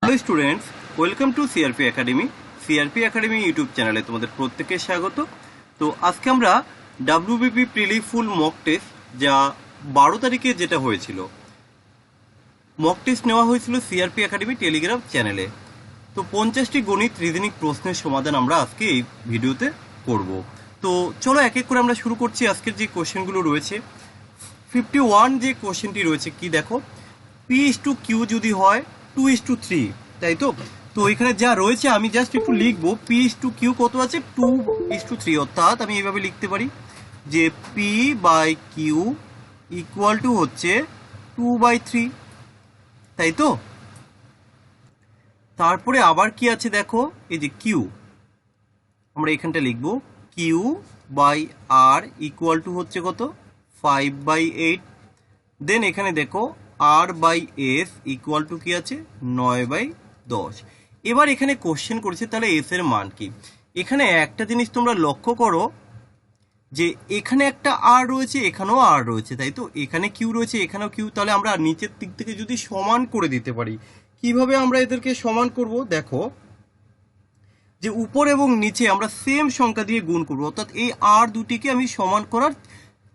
Hello students, welcome to CRP academy. CRP academy YouTube চ্যানেলে তোমাদের প্রত্যেককে স্বাগত। তো আজকে আমরা ডাব্লিউবিপি প্রিলি ফুল মক টেস্ট, যা 12 তারিখে যেটা হয়েছিল, মক টেস্ট নেওয়া হয়েছিল সিআরপি একাডেমি টেলিগ্রাম চ্যানেলে। তো 50টি গণিত রিজনিং প্রশ্নের সমাধান আমরা আজকে এই ভিডিওতে করব। তো চলো এক এক করে আমরা শুরু করছি। আজকের যে কোশ্চেনগুলো রয়েছে, 51 যে কোশ্চেনটি রয়েছে, কি দেখো, P/Q যদি হয় 2:3, তাই তো। তো এখানে যা রয়েছে আমি জাস্ট একটু লিখবো, P/Q কত আছে, 2:3, অর্থাৎ আমি এইভাবে লিখতে পারি যে P/Q ইকুয়াল টু হচ্ছে 2/3, তাই তো। তারপরে আবার কি আছে দেখো, এই যে Q, আমরা এখানটা লিখবো Q/R ইকুয়াল টু হচ্ছে কত, 5/8। দেন এখানে দেখো R/S ইকুয়াল টু কি আছে, 9/10। এবার এখানে কোশ্চেন করেছে, তাহলে এস এর মান কি। এখানে একটা জিনিস তোমরা লক্ষ্য করো যে এখানে একটা আর রয়েছে, এখানেও আর রয়েছে, তাই তো। এখানে কিউ রয়েছে, এখানেও কিউ। তাহলে আমরা নিচের দিক থেকে যদি সমান করে দিতে পারি, কিভাবে আমরা এদেরকে সমান করব, দেখো যে উপর এবং নিচে আমরা সেম সংখ্যা দিয়ে গুণ করবো, অর্থাৎ এই আর দুটিকে আমি সমান করার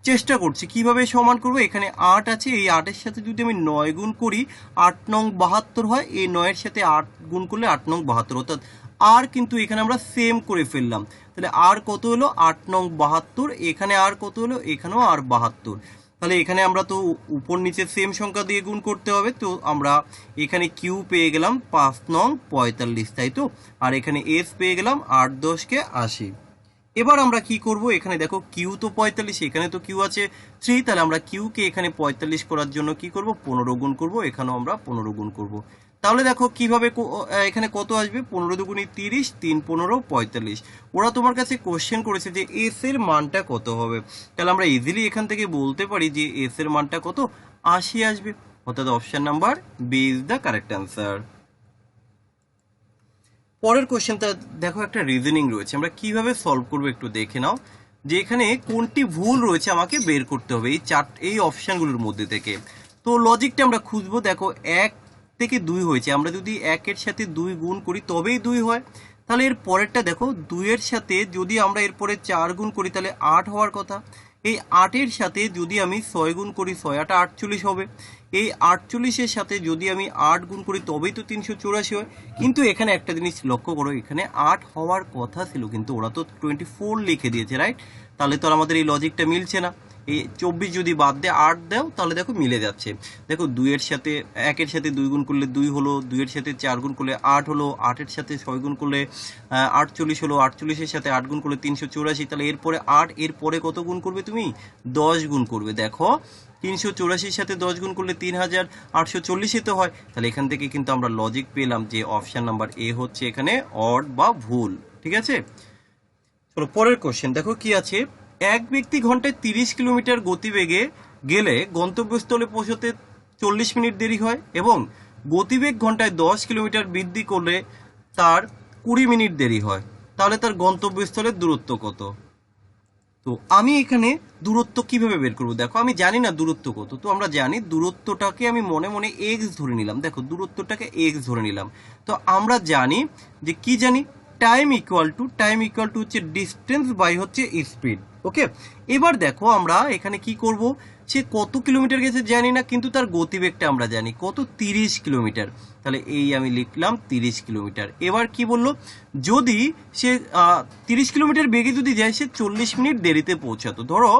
চেষ্টা করছি। কিভাবে সমান করব, এখানে 8 আছে, এই 8-এর সাথে যদি আমি 9 গুণ করি 8 নং 72 হয়, এই 9-এর সাথে 8 গুণ করলে 8 নং 72, অর্থাৎ আর কিন্তু এখানে আমরা সেম করে ফেললাম। তাহলে আর কত হলো, 8 নং 72। এখানে আর কত হলো, এখানেও আর 72। তাহলে এখানে আমরা তো উপর নিচে সেম সংখ্যা দিয়ে গুণ করতে হবে, তো আমরা এখানে কিউ পেয়ে গেলাম 5 নং 45, তাই তো। আর এখানে এস পেয়ে গেলাম 8×10 = 80। এবার আমরা কি করব, এখানে দেখো কিউ তো 45, এখানে তো কিউ আছে 3, তাহলে আমরা কিউ কে এখানে 45 করার জন্য কি করব, 15 গুণ করব। এখানেও আমরা 15 গুণ করব। তাহলে দেখো কিভাবে এখানে কত আসবে, 15×2 = 30, 3×15 = 45। ওরা তোমার কাছে কোশ্চেন করেছে যে এস এর মানটা কত হবে। তাহলে আমরা ইজিলি এখান থেকে বলতে পারি যে এস এর মানটা কত, 80 আসবে, অর্থাৎ option number B is the correct answer. পরের কোশ্চেনটা দেখো, একটা রিজনিং রয়েছে, আমরা কিভাবে সলভ করবো একটু দেখে নাও। যে এখানে কোনটি ভুল রয়েছে আমাকে বের করতে হবে এই অপশনগুলোর মধ্যে থেকে। তো লজিকটা আমরা খুঁজবো। দেখো 1 থেকে 2 হয়েছে, আমরা যদি 1-এর সাথে 2 গুণ করি তবেই 2 হয়। তাহলে এর পরেরটা দেখো, 2-এর সাথে যদি আমরা এরপরে 4 গুণ করি তাহলে 8 হওয়ার কথা। এই 8-এর সাথে যদি আমি 6 গুণ করি, 6×8 = 48 হবে। এই 48-এর সাথে যদি আমি 8 গুণ করি তবেই তো 384 হয়। কিন্তু এখানে একটা জিনিস লক্ষ্য করো, এখানে 8 হওয়ার কথা ছিল, কিন্তু ওরা তো 24 লিখে দিয়েছে, রাইট। তাহলে তো আমাদের এই লজিকটা মিলছে না। এই 24 যদি বাদ দিয়ে 8 দাও, তাহলে দেখো মিলে যাচ্ছে। দেখো 2-এর সাথে 1-এর সাথে 2 গুণ করলে 2 হলো, 2-এর সাথে 4 গুণ করলে 8 হলো, 8-এর সাথে 6 গুণ করলে 48 হলো, 48-এর সাথে 8 গুণ করলে 384। তাহলে এরপরে 8, এরপরে কত গুণ করবে তুমি, 10 গুণ করবে। দেখো 384-র সাথে 10 গুণ করলে 3840 তো হয়। তাহলে এখান থেকে কিন্তু আমরা লজিক পেলাম যে অপশন নাম্বার এ হচ্ছে এখানে অড বা ভুল, ঠিক আছে। চলো পরের কোশ্চেন দেখো কি আছে। এক ব্যক্তি ঘন্টায় 30 কিলোমিটার গতিবেগে গেলে গন্তব্যস্থলে পৌঁছতে 40 মিনিট দেরি হয়, এবং গতিবেগ ঘন্টায় 10 কিলোমিটার বৃদ্ধি করলে তার 20 মিনিট দেরি হয়। তাহলে তার গন্তব্যস্থলের দূরত্ব কত। তো আমি এখানে দূরত্ব কিভাবে বের করবো, দেখো আমি জানি না দূরত্ব কত। তো আমরা জানি দূরত্বটাকে আমি মনে মনে এক্স ধরে নিলাম। দেখো দূরত্বটাকে এক্স ধরে নিলাম। তো আমরা জানি যে কি জানি, টাইম ইকুয়াল টু হচ্ছে ডিস্টেন্স বাই হচ্ছে স্পিড। ওকে, এবার দেখো আমরা এখানে কি করব, সে কত কিলোমিটার গেছে জানি না, কিন্তু তার গতিবেগটা আমরা জানি কত, 30 কিলোমিটার। তাহলে এই আমি লিখলাম 30 কিলোমিটার। এবার কি বললো, যদি সে 30 কিলোমিটার বেগে যদি যায়, সে 40 মিনিট দেরিতে পৌঁছাতো। ধরো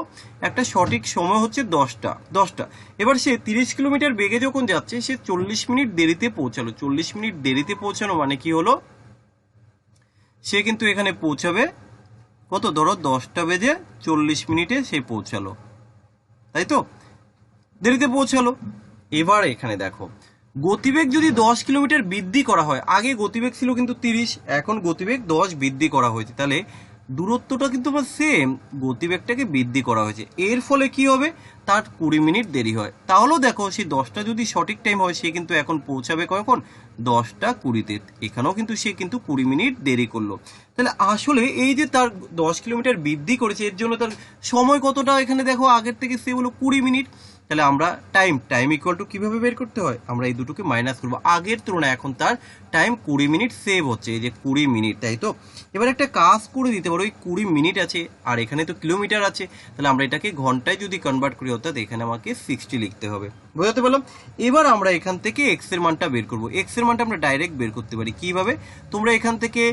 একটা সঠিক সময় হচ্ছে 10টা। এবার সে 30 কিলোমিটার বেগে যখন যাচ্ছে, সে 40 মিনিট দেরিতে পৌঁছালো। 40 মিনিট দেরিতে পৌঁছানো মানে কি হলো, সে কিন্তু এখানে পৌঁছাবে কত, ধরো 10:40 সে পৌঁছালো, তাই তো, দেরিতে পৌঁছালো। এবার এখানে দেখো গতিবেগ যদি 10 কিলোমিটার বৃদ্ধি করা হয়, আগে গতিবেগ ছিল কিন্তু 30, এখন গতিবেগ 10 বৃদ্ধি করা হয়েছে, তাহলে দূরত্বটা কিন্তু আমার সেম, গতিবেগটাকে বৃদ্ধি করা হয়েছে। এর ফলে কি হবে, তার 20 মিনিট দেরি হয়। তাহলেও দেখো সেই 10টা যদি সঠিক টাইম হয়, সে কিন্তু এখন পৌঁছাবে কখন, 10:20-তে। এখানেও কিন্তু সে কিন্তু 20 মিনিট দেরি করলো। তাহলে আসলে এই যে তার 10 কিলোমিটার বৃদ্ধি করেছে, এর জন্য তার সময় কতটা, এখানে দেখো আগের থেকে সে হলো 20 মিনিট। তাহলে আমরা টাইম ইকুয়াল টু কিভাবে বের করতে হয়, আমরা এই দুটোকে মাইনাস করবো। আগের তুলনায় এখন তার টাইম 20 মিনিট সেভ হচ্ছে, এই যে 20 মিনিট, তাই তো। এবার একটা কাজ করে দিতে পারো, ওই 20 মিনিট আছে আর এখানে তো কিলোমিটার আছে, তাহলে আমরা এটাকে ঘন্টায় যদি কনভার্ট করি, অর্থাৎ এখানে আমাকে 60 লিখতে হবে। বোঝাতে পারলাম? এবার আমরা এখান থেকে এক্স এর মানটা বের করবো। এক্স এর মানটা আমরা ডাইরেক্ট বের করতে পারি কিভাবে, তোমরা এখান থেকে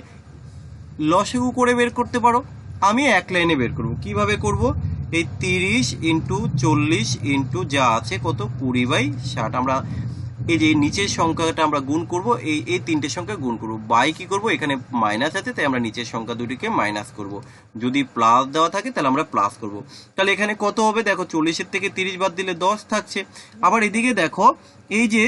লসাগু করে বের করতে পারো, আমি এক লাইনে বের করব। কিভাবে করব, এই 30 ইন্টু 40 ইন্টু যা আছে কত 20/60, আমরা এই যে নিচের সংখ্যাটা আমরা গুণ করব, এই তিনটে সংখ্যা গুণ করব, বাই কি করব, এখানে মাইনাস আছে তাই আমরা নিচের সংখ্যা দুটিকে মাইনাস করব, যদি প্লাস দেওয়া থাকে তাহলে আমরা প্লাস করব। তাহলে এখানে কত হবে দেখো, 40 থেকে 30 বাদ দিলে 10 থাকছে। আবার এদিকে দেখো, এই যে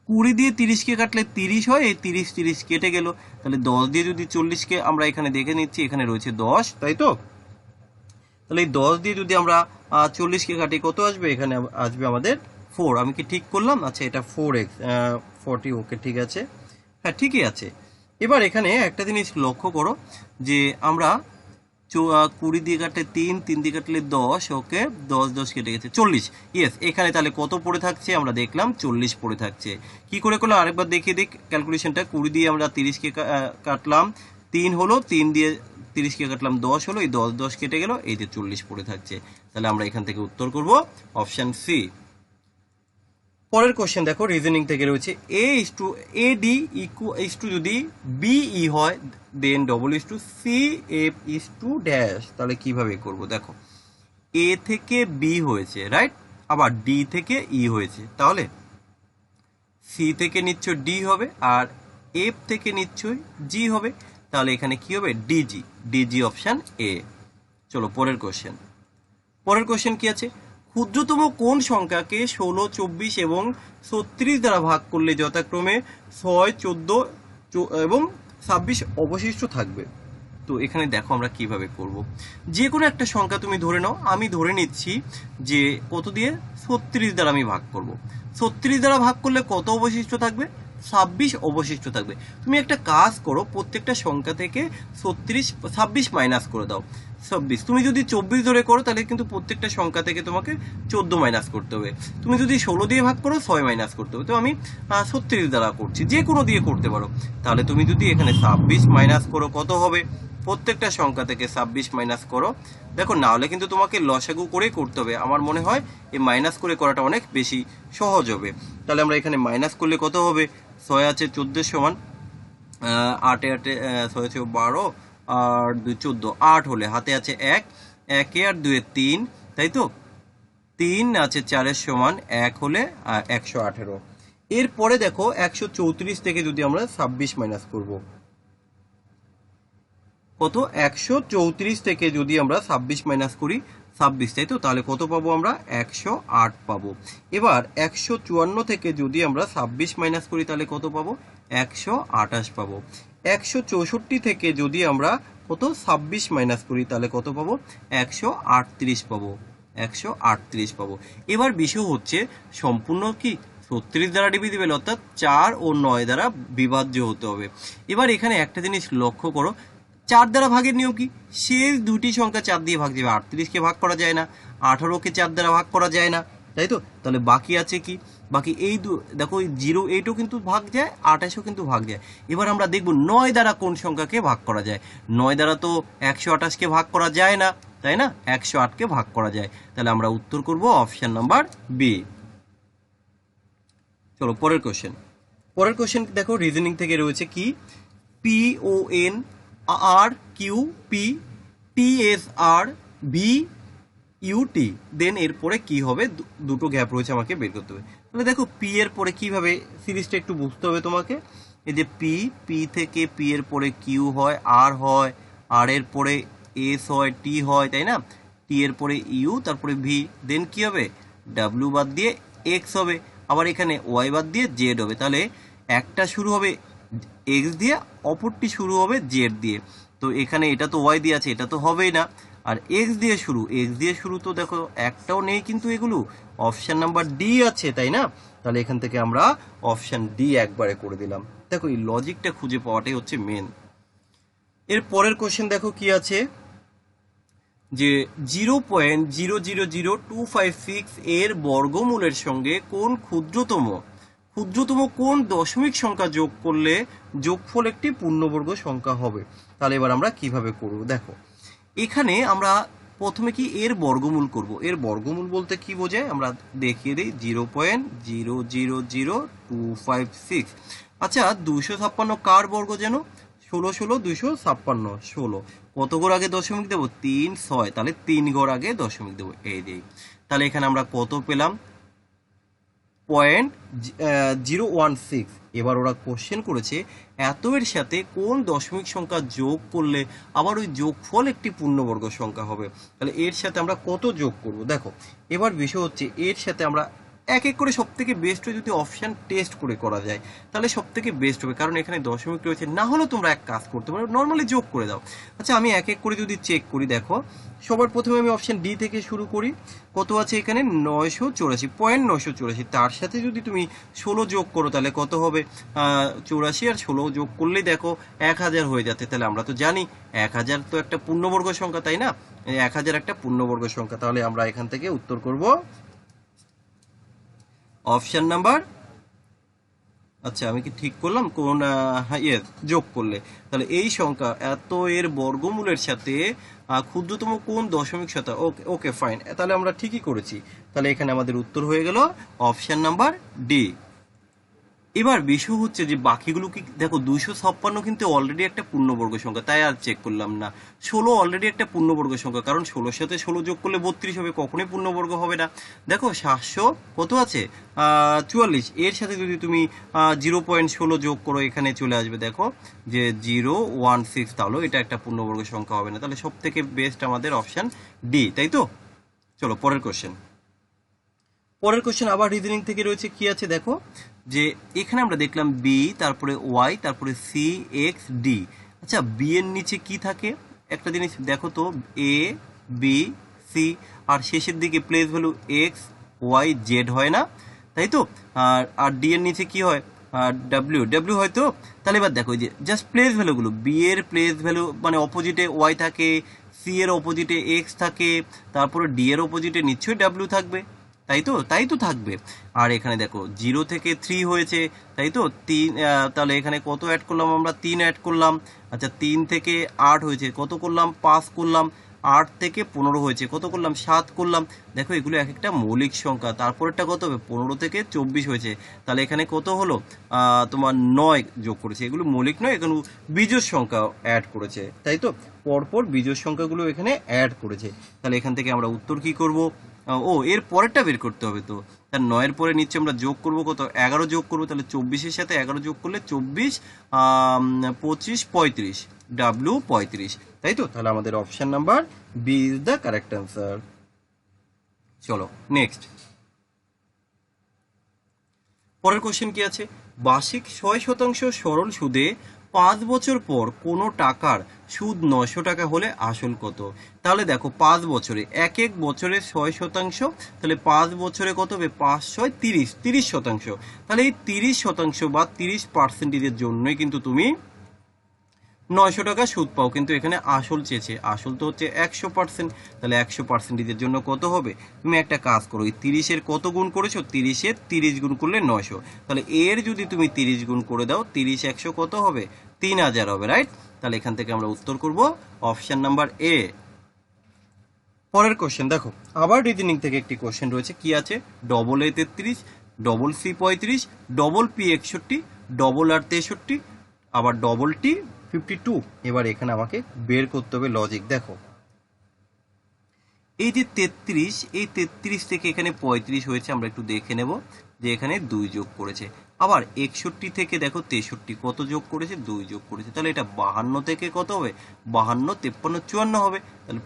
20 দিয়ে 30কে কাটলে 30 হয়, এই 30 কেটে গেল, তাহলে 10 দিয়ে যদি 40কে আমরা এখানে দেখে নিচ্ছি, এখানে রয়েছে 10, তাই তো। তাহলে এই 10 দিয়ে যদি আমরা 40কে কাটি কত আসবে, এখানে আসবে আমাদের 4। আমি কি ঠিক করলাম? আচ্ছা, এটা 4x 40, ওকে ঠিক আছে, হ্যাঁ ঠিকই আছে। এবার এখানে একটা জিনিস লক্ষ্য করো যে আমরা 20 দিয়ে কাটলে 3 দিয়ে কাটলে 10, ওকে 10 কেটে গেছে 40, ইয়েস। এখানে তাহলে কত পড়ে থাকছে আমরা দেখলাম 40 পড়ে থাকছে। কি করে করলাম আরেকবার দেখিয়ে দিক ক্যালকুলেশনটা। 20 দিয়ে আমরা 30কে কাটলাম, 3 হলো, 3 দিয়ে 30কে কাটলাম 10 হলো, এই 10 কেটে গেল, এই যে 40 পড়ে থাকছে। তাহলে আমরা এখান থেকে উত্তর করব অপশন সি। পরের কোশ্চেন দেখো, রিজনিং থেকে রয়েছে AD যদি BE হয়, দেন CF ড্যাশ, তাহলে কিভাবে করব দেখো, A থেকে B হয়েছে, রাইট, আবার D থেকে E হয়েছে, তাহলে C থেকে নিশ্চয় D হবে আর F থেকে নিশ্চয় G হবে, তাহলে এখানে কি হবে DG অপশন A। চলো পরের কোশ্চেন কি আছে, ক্ষুদ্রতম কোন সংখ্যাকে 16, 24 এবং 36 দ্বারা ভাগ করলে যথাক্রমে 6, 14 এবং 26 অবশিষ্ট থাকবে। তো এখানে দেখো আমরা কিভাবে করব, যে কোনো একটা সংখ্যা তুমি ধরে নাও, আমি ধরে নিচ্ছি যে কত দিয়ে 36 দ্বারা আমি ভাগ করব। 36 দ্বারা ভাগ করলে কত অবশিষ্ট থাকবে, 26 অবশিষ্ট থাকবে। তুমি একটা কাজ করো, প্রত্যেকটা সংখ্যা থেকে 26 মাইনাস করে দাও, 26। তুমি যদি 24 ধরে করো তাহলে কিন্তু প্রত্যেকটা সংখ্যা থেকে তোমাকে 14 মাইনাস করতে হবে। তুমি যদি 16 দিয়ে ভাগ করো 6 মাইনাস করতে হবে। তো আমি 36 দ্বারা করছি, যে কোনো দিয়ে করতে পারো। তাহলে তুমি যদি এখানে 26 মাইনাস করো কত হবে, প্রত্যেকটা সংখ্যা থেকে 26 মাইনাস করো। দেখো না হলে কিন্তু তোমাকে লসাগু করে করতে হবে, আমার মনে হয় এই মাইনাস করে করাটা অনেক বেশি সহজ হবে। তাহলে আমরা এখানে মাইনাস করলে কত হবে, 6 আছে 14 সমান 8 6 আছে 12 আর 2 14, 8 হলে হাতে আছে 1, 1 আর 2 3, তাই তো। 3 আছে 4 সমান 1 হলে 118। এরপরে দেখো 134 থেকে যদি আমরা 26 মাইনাস করব, কত, 134 থেকে যদি আমরা 26 মাইনাস করি 26, তাই তো। তাহলে কত পাবো আমরা, 108 পাবো। এবার 154 থেকে যদি আমরা 26 মাইনাস করি তাহলে কত পাবো, 128 পাবো। 164 থেকে যদি আমরা কত 26 মাইনাস করি তাহলে কত পাবো, 138 পাবো, 138 পাবো। এবার বিষয় হচ্ছে সম্পূর্ণ কি 36 দ্বারা ডিভিজিবল, অর্থাৎ 4 ও 9 দ্বারা বিভাজ্য হতে হবে। এবার এখানে একটা জিনিস লক্ষ্য করো, 4 দ্বারা ভাগের নিয়ম কি, শেষ দুটি সংখ্যা 4 দিয়ে ভাগ যাবে, 38কে ভাগ করা যায় না, 18কে 4 দ্বারা ভাগ করা যায় না, তাই তো। তাহলে বাকি আছে কি, বাকি এই দেখো 08ও কিন্তু ভাগ যায়, 28ও কিন্তু ভাগ যায়। এবার আমরা দেখব 9 দ্বারা কোন সংখ্যাকে ভাগ করা যায়। 9 দ্বারা তো 128কে ভাগ করা যায় না, তাই না, 108কে ভাগ করা যায়। তাহলে আমরা উত্তর করব অপশন নাম্বার বি। চলো পরের কোশ্চেন দেখো, রিজনিং থেকে রয়েছে কি, PON RQP TSR VUT, দেন এরপরে কি হবে, দুটো গ্যাপ রয়েছে আমাকে বের করতে হবে। তাহলে দেখো পি এর পরে কিভাবে, সিরিজটা একটু বুঝতে হবে তোমাকে। এই যে পি থেকে পি এর পরে কিউ হয়, আর হয়, আর এর পরে এস হয়, টি হয়, তাই না, টি এর পরে ইউ, তারপরে ভি, দেন কি হবে, ডাব্লিউ বাদ দিয়ে এক্স হবে, আবার এখানে ওয়াই বাদ দিয়ে জেড হবে। তাহলে একটা শুরু হবে এক্স দিয়ে, অপরটি শুরু হবে জেড দিয়ে। তো এখানে এটা তো ওয়াই দিয়ে আছে, এটা তো হবেই না। আর এক্স দিয়ে শুরু তো দেখো একটাও নেই, কিন্তু এগুলো অপশন নাম্বার ডি আছে, তাই না। তাহলে এখান থেকে আমরা অপশন ডি একবারে করে দিলাম। দেখো এই লজিকটা খুঁজে পাওয়াটাই হচ্ছে মেন। এর পরের কোশ্চেন দেখো কি আছে, যে 0.000256 এর বর্গমূলের সঙ্গে কোন ক্ষুদ্রতম কোন দশমিক সংখ্যা যোগ করলে যোগফল একটি পূর্ণবর্গ সংখ্যা হবে। তাহলে এবার আমরা কিভাবে করব দেখো, এখানে আমরা প্রথমে কি এর বর্গমূল করব। এর বর্গমূল বলতে কি বোঝায় আমরা দেখিয়ে দিই, 0.000256। আচ্ছা 256 কার বর্গ যেন, 16 কত ঘর আগে দশমিক দেবো, 3 6, তাহলে 3 ঘর আগে দশমিক দেবো, এই দিই। তাহলে এখানে আমরা কত পেলাম, 0.016। এবার ওরা কোশ্চেন করেছে এত এর সাথে কোন দশমিক সংখ্যা যোগ করলে আবার ওই যোগফল একটি পূর্ণবর্গ সংখ্যা হবে। তাহলে এর সাথে আমরা কত যোগ করব দেখো। এবার বিষয় হচ্ছে এর সাথে আমরা এক এক করে সব থেকে বেস্ট যদি অপশান টেস্ট করে করা যায় তাহলে সব থেকে বেস্ট হবে, কারণ এখানে দশমিক রয়েছে। না হলেও তোমরা এক কাজ করতে পারো, নর্মালি যোগ করে দাও। আচ্ছা আমি এক এক করে যদি চেক করি, দেখো সবার প্রথমে আমি অপশান ডি থেকে শুরু করি। কত আছে এখানে, 984, তার সাথে যদি তুমি 16 যোগ করো তাহলে কত হবে, 84 আর 16 যোগ করলেই দেখো 1000 হয়ে যাচ্ছে। তাহলে আমরা তো জানি 1000 তো একটা পূর্ণবর্গ সংখ্যা, তাই না, 1000 একটা পূর্ণবর্গ সংখ্যা। তাহলে আমরা এখান থেকে উত্তর করব অপশন নাম্বার, আচ্ছা আমি কি ঠিক করলাম কোন, ইয়েস, যোগ করলে। তাহলে এই সংখ্যা এত এর বর্গমূলের সাথে ক্ষুদ্রতম কোন দশমিক সংখ্যা, ওকে ওকে ফাইন, তাহলে আমরা ঠিকই করেছি। তাহলে এখানে আমাদের উত্তর হয়ে গেল অপশন নাম্বার ডি। এবার বিষয় হচ্ছে যে বাকিগুলো কি দেখো, 256 কিন্তু অলরেডি একটা পূর্ণবর্গ সংখ্যা, তাই আর চেক করলাম না। 16 অলরেডি একটা পূর্ণবর্গ সংখ্যা, কারণ 16 সাথে 16 যোগ করলে 32 হবে, কখনোই পূর্ণবর্গ হবে না। দেখো 700 কত আছে, 44, এর সাথে যদি তুমি 0.16 যোগ করো এখানে চলে আসবে, দেখো যে 016, তাহলে এটা একটা পূর্ণবর্গ সংখ্যা হবে না। তাহলে সব থেকে বেস্ট আমাদের অপশান ডি, তাই তো। চলো পরের কোশ্চেন আবার রিজনিং থেকে রয়েছে, কি আছে দেখো, যে এখানে আমরা দেখলাম বি, তারপরে ওয়াই, তারপরে সি এক্স ডি। আচ্ছা বি এর নিচে কি থাকে একটা জিনিস দেখো তো, এ বি সি, আর শেষের দিকে place value X Y Z হয় না, তাই তো। আর ডি এর নিচে কি হয়, ডাব্লিউ হয়তো। তাহলে এবার দেখো যে জাস্ট প্লেস ভ্যালুগুলো, বি এর প্লেস ভ্যালু মানে অপোজিটে ওয়াই থাকে, সি এর অপোজিটে এক্স থাকে, তারপরে ডি এর অপোজিটে নিশ্চয়ই ডাব্লিউ থাকবে, তাই তো থাকবে। আর এখানে দেখো 0 থেকে 3 হয়েছে, তাই তো 3, তাহলে এখানে কত অ্যাড করলাম আমরা, 3 অ্যাড করলাম। আচ্ছা 3 থেকে 8 হয়েছে, কত করলাম, 5 করলাম। 8 থেকে 15 হয়েছে, কত করলাম, 7 করলাম। দেখো এগুলো এক একটা মৌলিক সংখ্যা। তারপরেরটা কত হবে, 15 থেকে 24 হয়েছে, তাহলে এখানে কত হলো, তোমার 9 যোগ করেছে। এগুলো মৌলিক নয়, এগুলো বিজোড় সংখ্যা অ্যাড করেছে, তাই তো। পরপর বিজোড় সংখ্যাগুলো এখানে অ্যাড করেছে। তাহলে এখান থেকে আমরা উত্তর কি করব, ও এর পরেরটা বের করতে হবে। তো তার 9 পরে নিচ্ছে আমরা যোগ করব কত, 11 যোগ করবো। তাহলে 24-এর সাথে 11 যোগ করলে 24, 25, 35, ডাব্লিউ 35, তাই তো। তাহলে আমাদের option number B is the correct answer. চলো নেক্সট, পরের কোশ্চেন কি আছে, বার্ষিক 6% সরল সুদে 5 বছর পর কোনো টাকার সুদ 900 টাকা হলে আসল কত। তাহলে দেখো 5 বছরে, এক বছরে 6%, তাহলে 5 বছরে কত হবে, 5 6 30, 30%। তাহলে এই 30% বা 30%-এর জন্যই কিন্তু তুমি 900 টাকা সুদ পাও, কিন্তু এখানে আসল চেয়েছে, আসল তো হচ্ছে 100%। তাহলে 100%-এর জন্য কত হবে, তুমি একটা কাজ করো, এই 30-এর কত গুণ করেছো, 30-এর 30 গুণ করলে 900, তাহলে এর যদি তুমি 30 গুণ করে দাও, 30 100 কত হবে, 3000 হবে, রাইট। তাহলে এখান থেকে আমরা উত্তর করব অপশন নাম্বার এ। পরের কোশ্চেন দেখো, আবার রিজনিং থেকে একটি কোশ্চেন রয়েছে, কি আছে, double A 33, double C 35, double P 61, double R 63, আবার ডবল টি 52। এবার এখানে আমাকে বের করতে হবে লজিক। দেখো এই যে 33, এই 33 থেকে এখানে 35 হয়েছে, আমরা একটু দেখে নেব যে এখানে 2 যোগ করেছে। আবার 61 থেকে দেখো 63 কত যোগ করেছে, 2 যোগ করেছে। তাহলে এটা 52 থেকে কত হবে, 52, 53, 54 হবে। তাহলে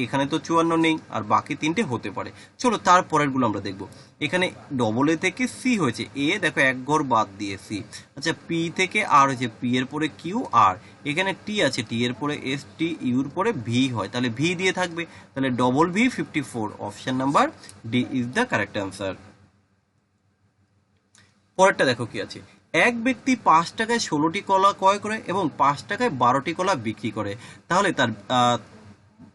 এখানে তো 54 নেই, আর বাকি তিনটে হতে পারে। চলো তারপরের গুলো আমরা দেখবো। এখানে ডবল এ থেকে সি হয়েছে, এ দেখো এক ঘর বাদ দিয়ে সি। আচ্ছা পি থেকে আর হয়েছে, পি এর পরে কিউ আর, এখানে টি আছে, টি এর পরে এস, টি ইউর পরে ভি হয়, তাহলে ভি দিয়ে থাকবে। তাহলে double V 54, option number D is the correct answer. পরেরটা দেখো কি আছে, এক ব্যক্তি 5 টাকায় 16টি কলা ক্রয় করে এবং 5 টাকায় 12টি কলা বিক্রি করে, তাহলে তার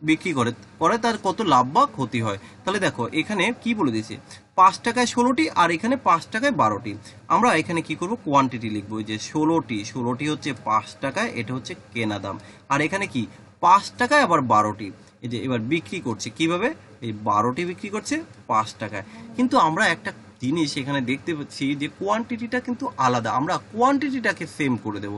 বিক্রি করে করে তার কত লাভ বা ক্ষতি হয়। তাহলে দেখো এখানে কি বলে দিয়েছে, 5 টাকায় 16টি আর এখানে 5 টাকায় 12টি। আমরা এখানে কি করব, কোয়ান্টিটি লিখবো যে 16টি হচ্ছে 5 টাকায়, এটা হচ্ছে কেনা দাম। আর এখানে কি 5 টাকায় আবার 12টি, এই যে এবার বিক্রি করছে কিভাবে, এই 12টি বিক্রি করছে 5 টাকায়। কিন্তু আমরা একটা জিনিস এখানে দেখতে পাচ্ছি যে কোয়ান্টিটিটা কিন্তু আলাদা, আমরা কোয়ান্টিটিটাকে সেম করে দেব,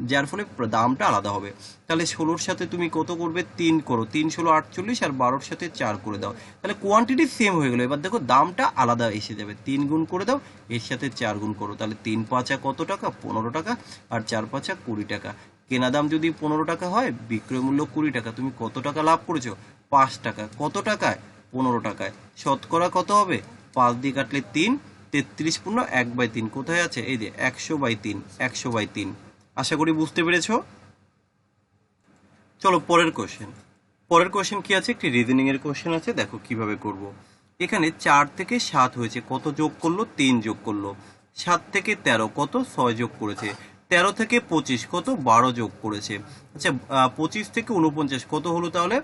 যার ফলে দামটা আলাদা হবে। তাহলে 16-র সাথে তুমি কত করবে, 3 করো, 3 16 48, আর 12-র সাথে 4 করে দাও, তাহলে কোয়ান্টিটি সেম হয়ে গেল। এবার দেখো দামটা আলাদা এসে যাবে, 3 গুণ করে দাও, এর সাথে 4 গুণ করো, তাহলে 3 5 কত টাকা, 15 টাকা, আর 4 5 20 টাকা। কেনা দাম যদি 15 টাকা হয়, বিক্রয় মূল্য 20 টাকা, তুমি কত টাকা লাভ করেছো, 5 টাকা। কত টাকায়, 15 টাকায়। শতকরা কত হবে, 5 দিয়ে কাটলে 3, 33 পূর্ণ 1/3 কোথায় আছে, এই যে 100/3, 100/3। আশা করি বুঝতে পেরেছো। চলো পরের কোশ্চেন। পরের কোশ্চেন কি আছে, একটি রিজনিং এর কোশ্চেন আছে, দেখো কিভাবে করব। এখানে 4 থেকে 7 হয়েছে, কত যোগ করলো, 3 যোগ করলো। 7 থেকে 13 কত, 6 যোগ করেছে। 13 থেকে 25 কত, 12 যোগ করেছে। আচ্ছা 25 থেকে 49 কত হলো তাহলে,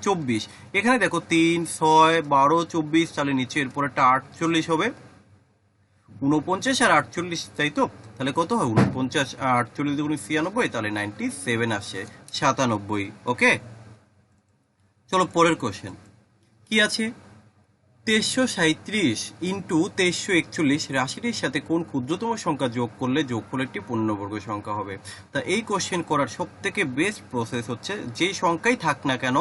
24। এখানে দেখো 3 6 12 24, তাহলে নিচে এরপর একটা 48 হবে। 49 আর 48, তাই তো, তাহলে কত হয়, 49 আর 48 দুগুণ 96, তাহলে 97 আসে, 97। ওকে, চলো পরের কোশ্চেন কি আছে, 2337 ইন্টু 2341 রাশিটির সাথে কোন ক্ষুদ্রতম সংখ্যা যোগ করলে যোগফল একটি পূর্ণবর্গ সংখ্যা হবে। তা এই কোশ্চেন করার সব থেকে বেস্ট প্রসেস হচ্ছে, যেই সংখ্যাই থাক না কেন,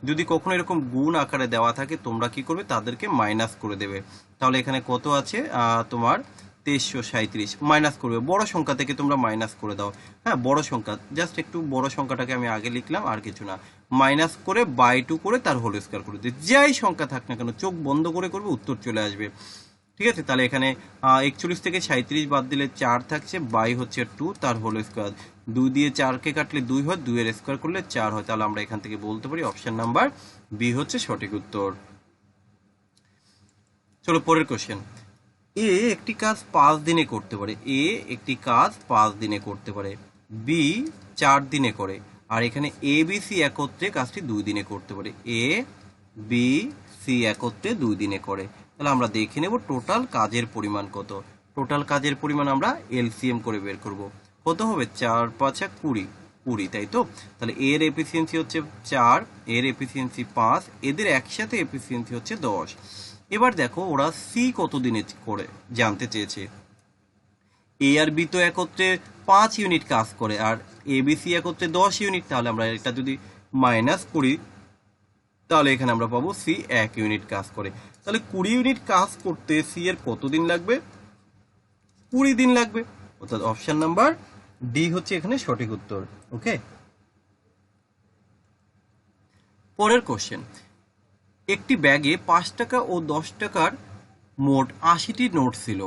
যদি কখনো এরকম গুণ আকারে দেওয়া থাকে, তোমরা কি করবে, তাদেরকে মাইনাস করে দেবে। তাহলে এখানে কত আছে তোমার 2337, মাইনাস করবে, বড় সংখ্যা থেকে তোমরা মাইনাস করে দাও। হ্যাঁ, বড় সংখ্যা, জাস্ট একটু বড় সংখ্যাটাকে আমি আগে লিখলাম, আর কিছু না। মাইনাস করে বাই 2 করে তার হোল স্কয়ার করে দিই, যাই সংখ্যা থাক না কেন, চোখ বন্ধ করে করবে, উত্তর চলে আসবে। ঠিক আছে, তাহলে এখানে 41 থেকে 37 বাদ দিলে 4 থাকছে, বাই হচ্ছে 2, তার হোল স্কয়ার। 2 দিয়ে 4কে কাটলে 2 হয়, 2 এর স্কয়ার করলে 4 হয়। তাহলে আমরা এখান থেকে বলতে পারি অপশন নাম্বার বি হচ্ছে সঠিক উত্তর। চলো পরের কোশ্চেন। এ একটি কাজ 5 দিনে করতে পারে, এ একটি কাজ 5 দিনে করতে পারে, বি 4 দিনে করে, আর এখানে এ বি সি একত্রে কাজটি 2 দিনে করতে পারে, এ বি সি একত্রে 2 দিনে করে। তাহলে আমরা দেখে নেব টোটাল কাজের পরিমাণ কত। টোটাল কাজের পরিমাণ আমরা এলসিএম করে বের করব, কত হবে, 4 5 20, 20, তাই তো। তাহলে এর এফিসিয়েন্সি হচ্ছে 4, এর এফিসিয়েন্সি 5, এদের একসাথে এফিসিয়েন্সি হচ্ছে 10। এবার দেখো ওরা সি কত দিনে করে জানতে চেয়েছে। এ আর বি তো একত্রে 5 ইউনিট কাজ করে, আর এ বি সি একত্রে 10 ইউনিট। তাহলে আমরা এটা যদি মাইনাস করি, তাহলে এখানে আমরা পাবো সি 1 ইউনিট কাজ করে। তাহলে 20 ইউনিট কাজ করতে সি এর কত দিন লাগবে, 20 দিন লাগবে। অর্থাৎ অপশন নাম্বার ডি হচ্ছে এখানে সঠিক উত্তর। ওকে, পরের কোশ্চেন। একটি ব্যাগে 5 টাকা ও 10 টাকার মোট 80টি নোট ছিল,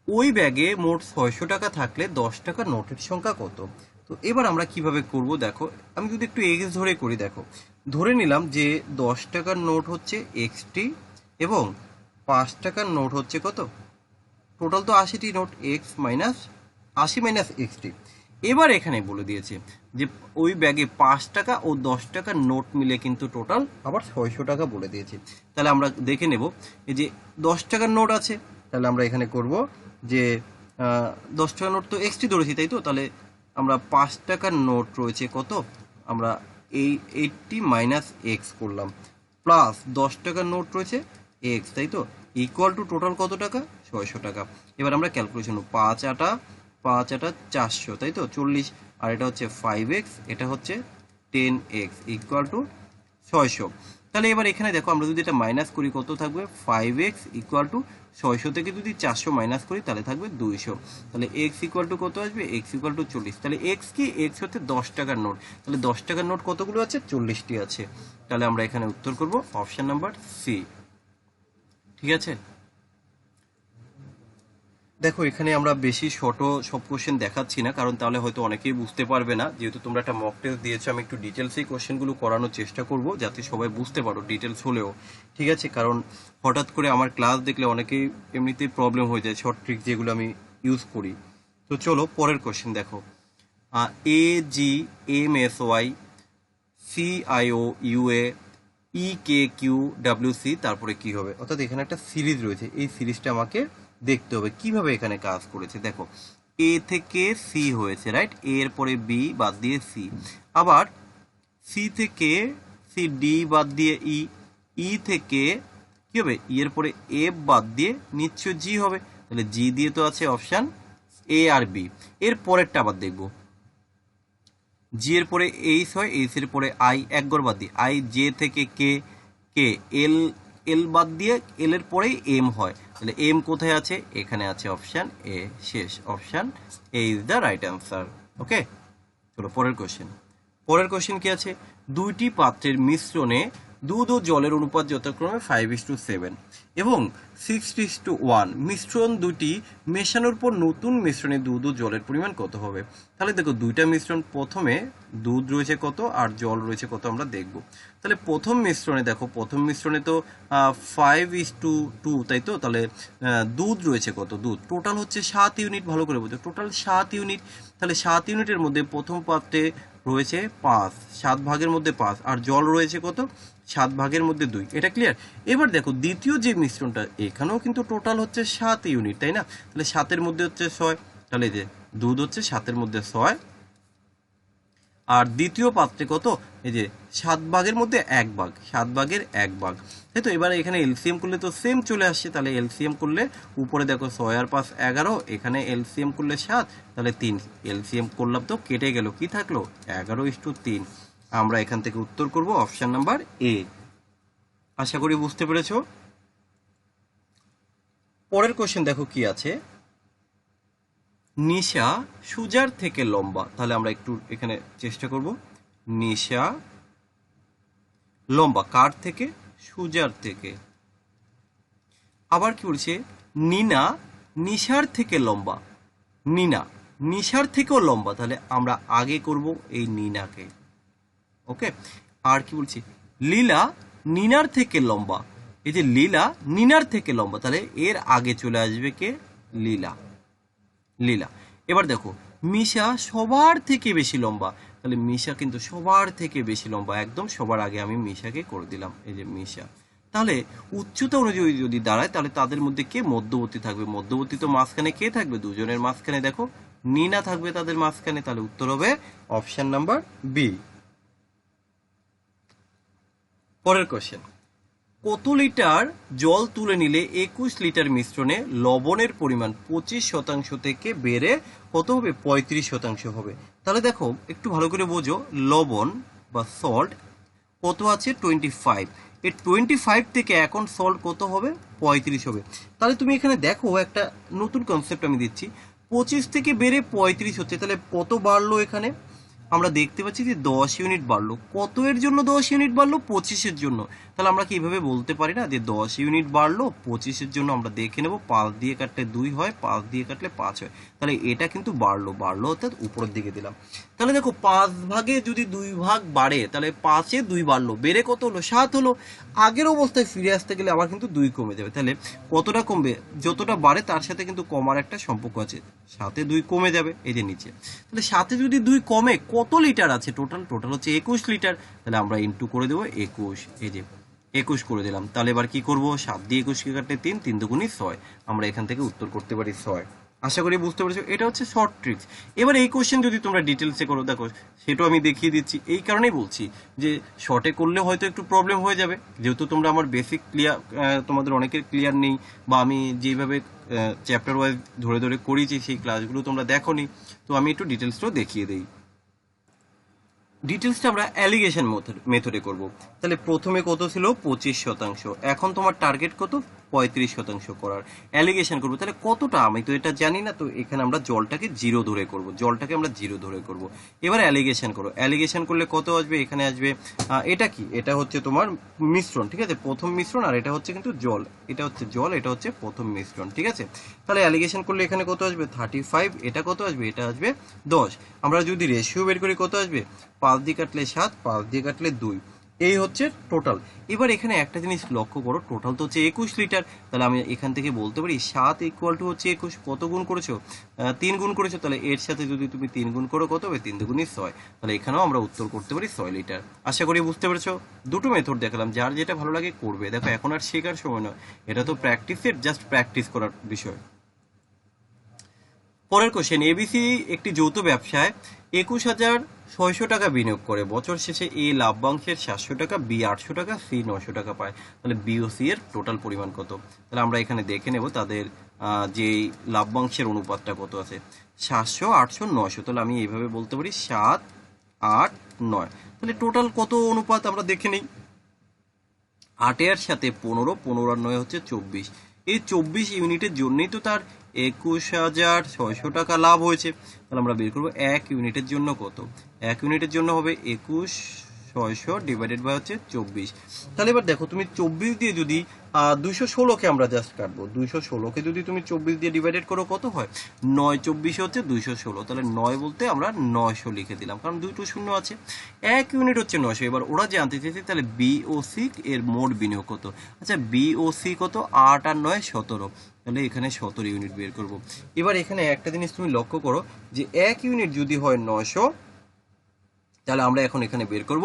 ওই ব্যাগে মোট 600 টাকা থাকলে 10 টাকার নোটের সংখ্যা কত। তো এবার আমরা কিভাবে করব, দেখো আমি যদি একটু এক্স ধরে করি, দেখো ধরে নিলাম যে 10 টাকার নোট হচ্ছে এক্সটি এবং 5 টাকার নোট হচ্ছে কত, টোটাল তো 80টি নোট, এক্স মাইনাস 80 মাইনাস এক্সটি। এবার এখানে বলে দিয়েছে যে ওই ব্যাগে 5 টাকা ও 10 টাকার নোট মিলে কিন্তু টোটাল আবার 600 টাকা বলে দিয়েছে। তাহলে আমরা দেখে নেব, এই যে 10 টাকার নোট আছে, তাহলে আমরা এখানে করব যে 10 টাকার নোট তো এক্সটি ধরেছি, তাই তো। তাহলে আমরা 5 টাকার নোট রয়েছে কত, আমরা এই 80 মাইনাস এক্স করলাম, প্লাস 10 টাকার নোট রয়েছে এক্স, তাই তো, ইকুয়াল টু টোটাল কত টাকা, 600 টাকা। এবার আমরা ক্যালকুলেশন, 5 আটা 400, তাই তো 40, আর এটা হচ্ছে 5x, এটা হচ্ছে 10x ইকুয়াল টু 600। তাহলে এবার এখানে দেখো আমরা যদি এটা মাইনাস করি, কত থাকবে, 5x ইকুয়াল টু 600 থেকে যদি 400 মাইনাস করি, তাহলে থাকবে 200। তাহলে x ইকুয়াল টু কত আসবে, x ইকুয়াল টু 40। তাহলে x কি, x হচ্ছে 10 টাকার নোট। তাহলে 10 টাকার নোট কতগুলো আছে, 40টি আছে। তাহলে আমরা এখানে উত্তর করব অপশন নাম্বার সি। ঠিক আছে, দেখো এখানে আমরা বেশি শর্ট সব কোশ্চেন দেখাচ্ছি না, কারণ তাহলে হয়তো অনেকেই বুঝতে পারবে না। যেহেতু তোমরা একটা মক টেস্ট দিয়েছো, আমি একটু ডিটেলস এই কোশ্চেনগুলো করানোর চেষ্টা করব, যাতে সবাই বুঝতে পারো ডিটেলস হলেও। ঠিক আছে, কারণ হঠাৎ করে আমার ক্লাস দেখলে অনেকেই এমনিতেই প্রবলেম হয়ে যায়, শর্ট ট্রিক যেগুলো আমি ইউজ করি। তো চলো পরের কোশ্চেন দেখো, A G M S Y C I O U A EKQWC তারপরে কি হবে, অর্থাৎ এখানে একটা সিরিজ রয়েছে, এই সিরিজটা আমাকে দেখতে হবে কিভাবে এখানে কাজ করেছে। দেখো এ থেকে সি হয়েছে, রাইট, এর পরে বি বাদ দিয়ে সি, আবার সি থেকে সি ডি বাদ দিয়ে ই, ই থেকে কি হবে, ই এর পরে এফ বাদ দিয়ে নিশ্চয় জি হবে, তাহলে জি দিয়ে তো আছে অপশান এ আর বি। এর পরেরটা আবার দেখবো, জি এর পরে এইচ হয়, এইচ এর পরে আই, এক গড় বাদ দিয়ে আই, জে থেকে কে, কে এল, এল বাদ দিয়ে এল এর পরেই এম হয়, তাহলে এম কোথায় আছে, এখানে আছে অপশান এ, শেষ, option A is the right answer. Okay, চলো পরের কোশ্চেন। পরের কোশ্চেন কি আছে, দুইটি পাত্রের মিশ্রণে দুধ ও জলের অনুপাত যথাক্রমে 5:7 এবং 6:1, মিশ্রণ দুটি মেশানোর পর নতুন মিশ্রণে দুধ ও জলের পরিমাণ কত হবে। তাহলে দেখো দুইটা মিশ্রণ, প্রথমে দুধ রয়েছে কত আর জল রয়েছে কত আমরা দেখব। তাহলে প্রথম মিশ্রণে দেখো, প্রথম মিশ্রণে তো 5:2, তাই তো, তাহলে দুধ রয়েছে কত, দুধ টোটাল হচ্ছে 7 ইউনিট, ভালো করে বোঝো, টোটাল 7 ইউনিট। তাহলে 7 ইউনিটের মধ্যে প্রথম পাত্রে রয়েছে 5, 7 ভাগের মধ্যে 5, আর জল রয়েছে কত, 7 ভাগের মধ্যে 2, এটা ক্লিয়ার। এবার দেখো দ্বিতীয় যে মিশ্রণটা, এখানেও কিন্তু টোটাল হচ্ছে 7 ইউনিট, তাই না, তাহলে 7-এর মধ্যে হচ্ছে 6, তাহলে এই যে দুধ হচ্ছে 7-এর মধ্যে 6, আর দ্বিতীয় পাত্রে কত, এই যে 7 ভাগের মধ্যে 1 ভাগ, 7 ভাগের 1 ভাগ, তাই তো। এবারে এখানে এলসিএম করলে তো সেম চলে আসছে, তাহলে এলসিএম করলে উপরে দেখো 6 আর 5 11, এখানে এলসিএম করলে 7, তাহলে 3, এলসিএম করলাম তো কেটে গেল, কি থাকলো 11:3। আমরা এখান থেকে উত্তর করব অপশন নাম্বার এ। আশা করি বুঝতে পেরেছো। পরের কোশ্চেন দেখো কি আছে, নিশা সুজার থেকে লম্বা, তাহলে আমরা একটু এখানে চেষ্টা করব, নিশা লম্বা কার থেকে, সুজার থেকে। আবার কি বলছে, নিনা নিশার থেকে লম্বা, নিনা নিশার থেকেও লম্বা, তাহলে আমরা আগে করব এই নিনাকে। ওকে, আর কি বলছি, লীলা নিনার থেকে লম্বা, এই যে লীলা নিনার থেকে লম্বা, তাহলে এর আগে চলে আসবে কে, লীলা, লীলা। এবার দেখো মিশা সবার থেকে বেশি লম্বা, তাহলে মিশা কিন্তু সবার থেকে বেশি লম্বা, একদম সবার আগে আমি মিশাকে করে দিলাম, এই যে মিশা। তাহলে উচ্চতা অনুযায়ী যদি দাঁড়ায়, তাহলে তাদের মধ্যে কে মধ্যবর্তী থাকবে, মধ্যবর্তী তো মাঝখানে কে থাকবে, দুজনের মাঝখানে দেখো নিনা থাকবে তাদের মাঝখানে, তাহলে উত্তর হবে অপশন নাম্বার বি। পরের কোশ্চেন, কত লিটার জল তুলে নিলে 21 লিটার মিশ্রণে লবণের পরিমাণ 25% থেকে বেড়ে কত হবে, 35% হবে। তাহলে দেখো একটু ভালো করে বোঝো, লবণ বা সল্ট কত আছে 25, এই 25 থেকে এখন সল্ট কত হবে, 35 হবে। তাহলে তুমি এখানে দেখো একটা নতুন কনসেপ্ট আমি দিচ্ছি, 25 থেকে বেড়ে 35 হচ্ছে, তাহলে কত বাড়লো এখানে, আমরা দেখতে পাচ্ছি যে 10 ইউনিট বাড়লো। কত এর জন্য 10 ইউনিট বাড়লো, 25-এর জন্য। তাহলে আমরা কি এভাবে বলতে পারি না যে 10 ইউনিট বাড়লো 25-এর জন্য, আমরা দেখে নেব 5 দিয়ে কাটলে 2 হয়, 5 দিয়ে কাটলে 5 হয়, তাহলে এটা কিন্তু বাড়লো, বাড়লো অর্থাৎ উপরের দিকে দিলাম। তাহলে দেখো 5 ভাগে যদি 2 ভাগ বাড়ে, তাহলে 5-এ 2 বাড়লো, বেড়ে কত হলো, 7 হলো। আগের অবস্থায় ফিরে আসতে গেলে আবার কিন্তু 2 কমে যাবে, তাহলে কতটা কমবে, যতটা বাড়ে তার সাথে কিন্তু কমার একটা সম্পর্ক আছে, 7-এ 2 কমে যাবে, এই যে নিচে। তাহলে 7-এ যদি 2 কমে, কত লিটার আছে টোটাল, টোটাল হচ্ছে 21 লিটার, তাহলে আমরা ইনটু করে দেবো 21, এই যে 21 করে দিলাম। তাহলে এবার কি করব, 7 দিয়ে 21কে কাটলে 3, 3 দুগুণী 6, আমরা এখান থেকে উত্তর করতে পারি 6। আশা করি বুঝতে পেরেছো, এটা হচ্ছে শর্ট ট্রিক্স। এবার এই কোশ্চেন যদি তোমরা ডিটেলসে করো, দেখো সেটাও আমি দেখিয়ে দিচ্ছি, এই কারণেই বলছি যে শর্টে করলে হয়তো একটু প্রবলেম হয়ে যাবে, যেহেতু তোমরা আমার বেসিক ক্লিয়ার, তোমাদের অনেকের ক্লিয়ার নেই, বা আমি যেভাবে চ্যাপ্টার ওয়াইজ ধরে ধরে করিয়েছি সেই ক্লাসগুলো তোমরা দেখোনি, তো আমি একটু ডিটেলসটাও দেখিয়ে দিই। ডিটেলসটা আমরা অ্যালিগেশন মেথডে করব। তাহলে প্রথমে কত ছিল 25%, এখন তোমার টার্গেট কত 35% করার, অ্যালিগেশন করবো। তাহলে কতটা আমি তো এটা জানি না, তো এখানে আমরা জলটাকে 0 ধরে করব, জলটাকে আমরা 0 ধরে করব। এবার অ্যালিগেশন করো, অ্যালিগেশন করলে কত আসবে, এখানে আসবে এটা কি, এটা হচ্ছে তোমার মিশ্রণ, ঠিক আছে, প্রথম মিশ্রণ, আর এটা হচ্ছে কিন্তু জল, এটা হচ্ছে জল, এটা হচ্ছে প্রথম মিশ্রণ, ঠিক আছে। তাহলে অ্যালিগেশন করলে এখানে কত আসবে 35, এটা কত আসবে, এটা আসবে 10। আমরা যদি রেশিও বের করি কত আসবে, 5 দিয়ে কাটলে 7, 5 দিয়ে কাটলে 2, এই হচ্ছে টোটাল। এবার এখানে একটা জিনিস লক্ষ্য করো, টোটাল তো হচ্ছে 21 লিটার, তাহলে আমি এখান থেকে বলতে পারি 7 ইকুয়াল টু হচ্ছে 21। কত গুণ করেছো? 3 গুণ করেছো, তাহলে এর সাথে যদি তুমি 3 গুণ করো কত হবে? 3 দুগুণই 6, তাহলে এখানেও আমরা উত্তর করতে পারি 6 লিটার। আশা করি বুঝতে পেরেছো। দুটো মেথড দেখালাম, যার যেটা ভালো লাগে করবে। দেখো এখন আর শেখার সময় নয়, এটা তো প্র্যাকটিসের, জাস্ট প্র্যাকটিস করার বিষয়। পরের কোশ্চেন, এবিসি একটি যৌথ ব্যবসায় 21,600 টাকা বিনিয়োগ করে, বছর শেষে এ লাভ্যাংশের 700 টাকা, বি 800 টাকা, সি 900 টাকা পায়। তাহলে বি ও সি এর টোটাল পরিমাণ কত? তাহলে আমরা এখানে দেখে নেব তাদের যে লাভ্যাংশের অনুপাতটা কত আছে, 700, 800, 900। তাহলে আমি এইভাবে বলতে পারি 7, 8, 9। তাহলে টোটাল কত অনুপাত আমরা দেখে নিই। 8 এর সাথে 15, 15 আর 9 হচ্ছে 24। এই 24 ইউনিটের জন্যই তো তার 21,600 টাকা লাভ হয়েছে। তাহলে আমরা বের করবো 1 ইউনিটের জন্য কত। 1 ইউনিটের জন্য হবে 21,600 ডিভাইডেড বাই হচ্ছে 24। তাহলে এবার দেখো, তুমি 24 দিয়ে যদি 216কে আমরা জাস্ট কাটবো, 216কে যদি তুমি 24 দিয়ে ডিভাইডেড করো কত হয়? 9 24 হচ্ছে 216। তাহলে 9 বলতে আমরা 900 লিখে দিলাম, কারণ দুটো শূন্য আছে। 1 ইউনিট হচ্ছে 900। এবার ওরা জানতে চেয়েছে তাহলে বি ও সি এর মোট বিনিয়োগ কত। আচ্ছা, বি ও সি কত? 8 আর 9 17। তাহলে এখানে 17 ইউনিট বের করব। এবার এখানে একটা জিনিস তুমি লক্ষ্য করো যে 1 ইউনিট যদি হয় 900, তাহলে আমরা এখন এখানে বের করব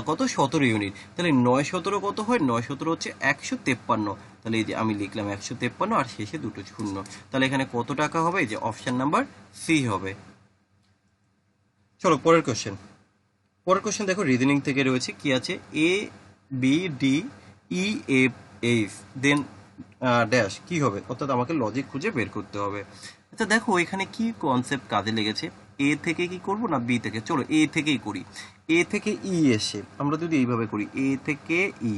কত? 17 ইউনিট। তাহলে 9 17 কত হয়? 9 17 হচ্ছে 153। তাহলে এই যে আমি লিখলাম 153 আর শেষে দুটো শূন্য। তাহলে এখানে কত টাকা হবে? এই যে অপশন নাম্বার সি হবে। চলো পরের কোশ্চেন। পরের কোশ্চেন দেখো, রিজনিং থেকে রয়েছে, কি আছে? A B D E F H then dash কি হবে? অর্থাৎ আমাকে লজিক খুঁজে বের করতে হবে। আচ্ছা দেখো, এখানে কি কনসেপ্ট কাজে লেগেছে? এ থেকে কি করব না বি থেকে? চলো এ থেকেই করি। এ থেকে ই এসে আমরা যদি এইভাবে করি, এ থেকে ই,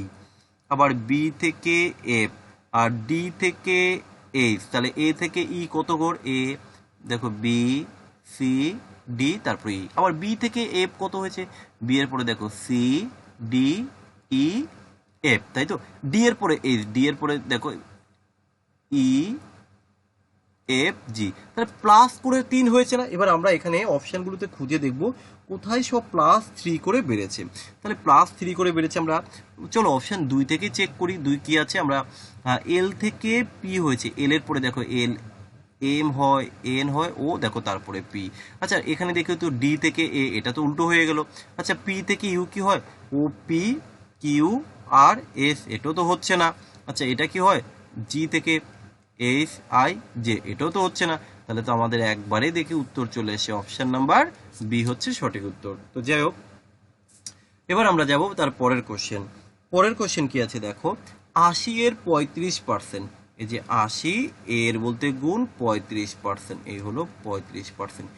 আবার বি থেকে এফ, আর ডি থেকে এইচ, তাহলে এ থেকে ই কত ঘর? এ, দেখো বি সি ডি, তারপরে ই। আবার বি থেকে এফ কত হয়েছে? বি এর পরে দেখো সি ডি ই এফ, তাই তো। ডি এর পরে এইচ, ডি এর পরে দেখো ই এফ জি। তাহলে প্লাস করে 3 হয়েছে না? এবার আমরা এখানে অপশনগুলোতে খুঁজে দেখব কোথায় সব +3 করে বেড়েছে। তাহলে +3 করে বেড়েছে আমরা, চলো অপশন 2 থেকে চেক করি। 2 কি আছে? আমরা এল থেকে পি হয়েছে, এল এর পরে দেখো এল, এম হয়, এন হয়, ও দেখো তারপরে পি। আচ্ছা এখানে দেখো তো ডি থেকে এ, এটা তো উল্টো হয়ে গেল। আচ্ছা পি থেকে ইউ কি হয়? O P Q R S, এটাও তো হচ্ছে না। আচ্ছা এটা কি হয়? জি থেকে এইচ আই জে, এটাও তো হচ্ছে না। তাহলে তো আমাদের একবারে দেখে উত্তর চলে এসে অপশন নাম্বার বি হচ্ছে সঠিক উত্তর। তো যাই হোক, এবার আমরা যাব তার পরের কোশ্চেন। পরের কোশ্চেন কি আছে দেখো, 80 এর 35%। এই যে 80 এর বলতে গুণ 35%, এই হলো 35%।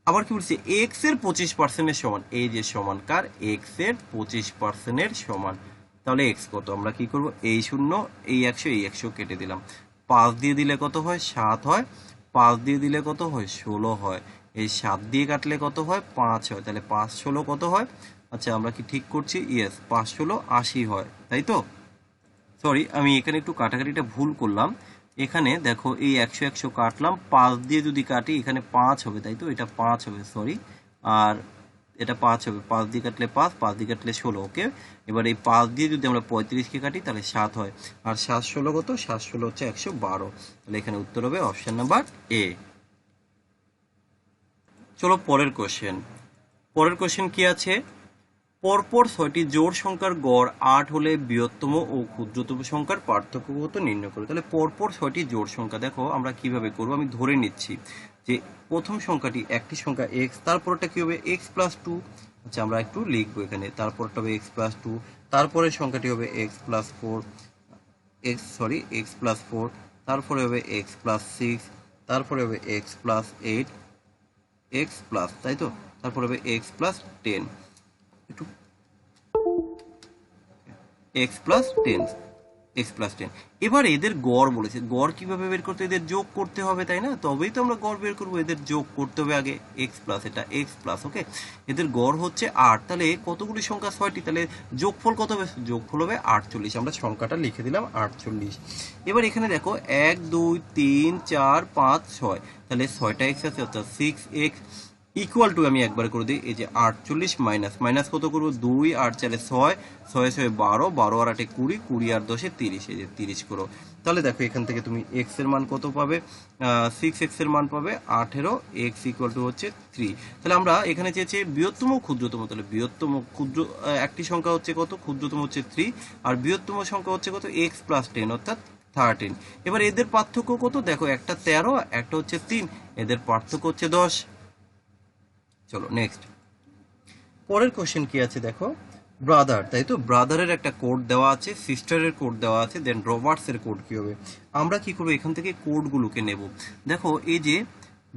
আবার কি বলছে? এক্স এর 25% এর সমান। এই যে সমান কার? এক্স এর 25% এর সমান। তাহলে এক্স কত? আমরা কি করব? এই 0, এই 100, এই 100 কেটে দিলাম। 5 দিয়ে দিলে কত হয়? 7 হয়। 5 দিয়ে দিলে কত হয়? 16 হয়। এই 7 দিয়ে কাটলে কত হয়? 5 হয়। তাহলে 5 16 কত হয়? আচ্ছা আমরা কি ঠিক করছি? ইয়েস, 5 16 80 হয়, তাই তো। সরি, আমি এখানে একটু কাটাকাটিটা ভুল করলাম। এখানে দেখো এই 100 100 কাটলাম, 5 দিয়ে যদি কাটি এখানে 5 হবে, তাই তো। এটা 5 হবে, সরি। আর এটা 5 হবে, 5 দিয়ে কাটলে 5, 5 দিয়ে কাটলে 16। ওকে, এবার এই 5 দিয়ে যদি আমরা 35কে কাটি তাহলে 7 হয়। আর 7 16 কত? 7 16 হচ্ছে 112। তাহলে এখানে উত্তর হবে অপশন নাম্বার এ। চলো পরের কোশ্চেন। পরের কোশ্চেন কি আছে? পরপর 6টি জোড় সংখ্যার গড় 8 হলে বৃহত্তম ও ক্ষুদ্রতম সংখ্যার পার্থক্য কত নির্ণয় করো। তাহলে পরপর 6টি জোড় সংখ্যা দেখো আমরা কিভাবে করব। আমি ধরে নিচ্ছি যে প্রথম সংখ্যাটি একটি সংখ্যা এক্স, তারপরটা কি হবে? X plus 2। আচ্ছা আমরা একটু লিখবো এখানে, তারপরটা হবে এক্স প্লাস 2, তারপরের সংখ্যাটি হবে এক্স প্লাস 4, এক্স প্লাস 4, তারপরে হবে এক্স প্লাস 6, তারপরে হবে এক্স প্লাস 8, এক্স প্লাস, তাই তো, তারপরে হবে এক্স প্লাস 10, একটু এক্স প্লাস 10, এক্স প্লাস 10। এবার এদের গড় বলেছে, গড় কিভাবে বের করতে? এদের যোগ করতে হবে, তাই না? তবেই তো আমরা গড় বের করবো। এদের যোগ করতে হবে আগে, এক্স প্লাস এটা এক্স প্লাস, ওকে। এদের গড় হচ্ছে 8, তাহলে কতগুলি সংখ্যা? 6টি, তাহলে যোগফল কত হবে? যোগফল হবে 48। আমরা সংখ্যাটা লিখে দিলাম 48। এবার এখানে দেখো 1 2 3 4 5 6, তাহলে 6টা এক্স আছে, অর্থাৎ 6x। ইকুয়াল টু আমি একবার করে দিই, এই যে 48 মাইনাস মাইনাস কত করবো, 2 8 4 6, 6 6 12, 12 আর 8 20, 20 আর 10 30, এই যে 30 করো। তাহলে দেখো এখান থেকে তুমি এক্স এর মান কত পাবে, 6x এর মান পাবে 18, এক্স ইকুয়াল টু হচ্ছে 3। তাহলে আমরা এখানে চেয়েছি বৃহত্তম ক্ষুদ্রতম, তাহলে বৃহত্তম ক্ষুদ্র একটি সংখ্যা হচ্ছে কত, ক্ষুদ্রতম হচ্ছে 3, আর বৃহত্তম সংখ্যা হচ্ছে কত, x প্লাস 10 অর্থাৎ 13। এবার এদের পার্থক্য কত দেখো, একটা 13 একটা হচ্ছে 3, এদের পার্থক্য হচ্ছে 10। চলো নেক্সট, পরের কোশ্চেন কি আছে দেখো, ব্রাদার, তাই তো ব্রাদারের একটা কোড দেওয়া আছে, সিস্টারের কোড দেওয়া আছে, দেন রবার্টস এর কোড কি হবে। আমরা কি করবো, এখান থেকে কোডগুলোকে নেব। দেখো এই যে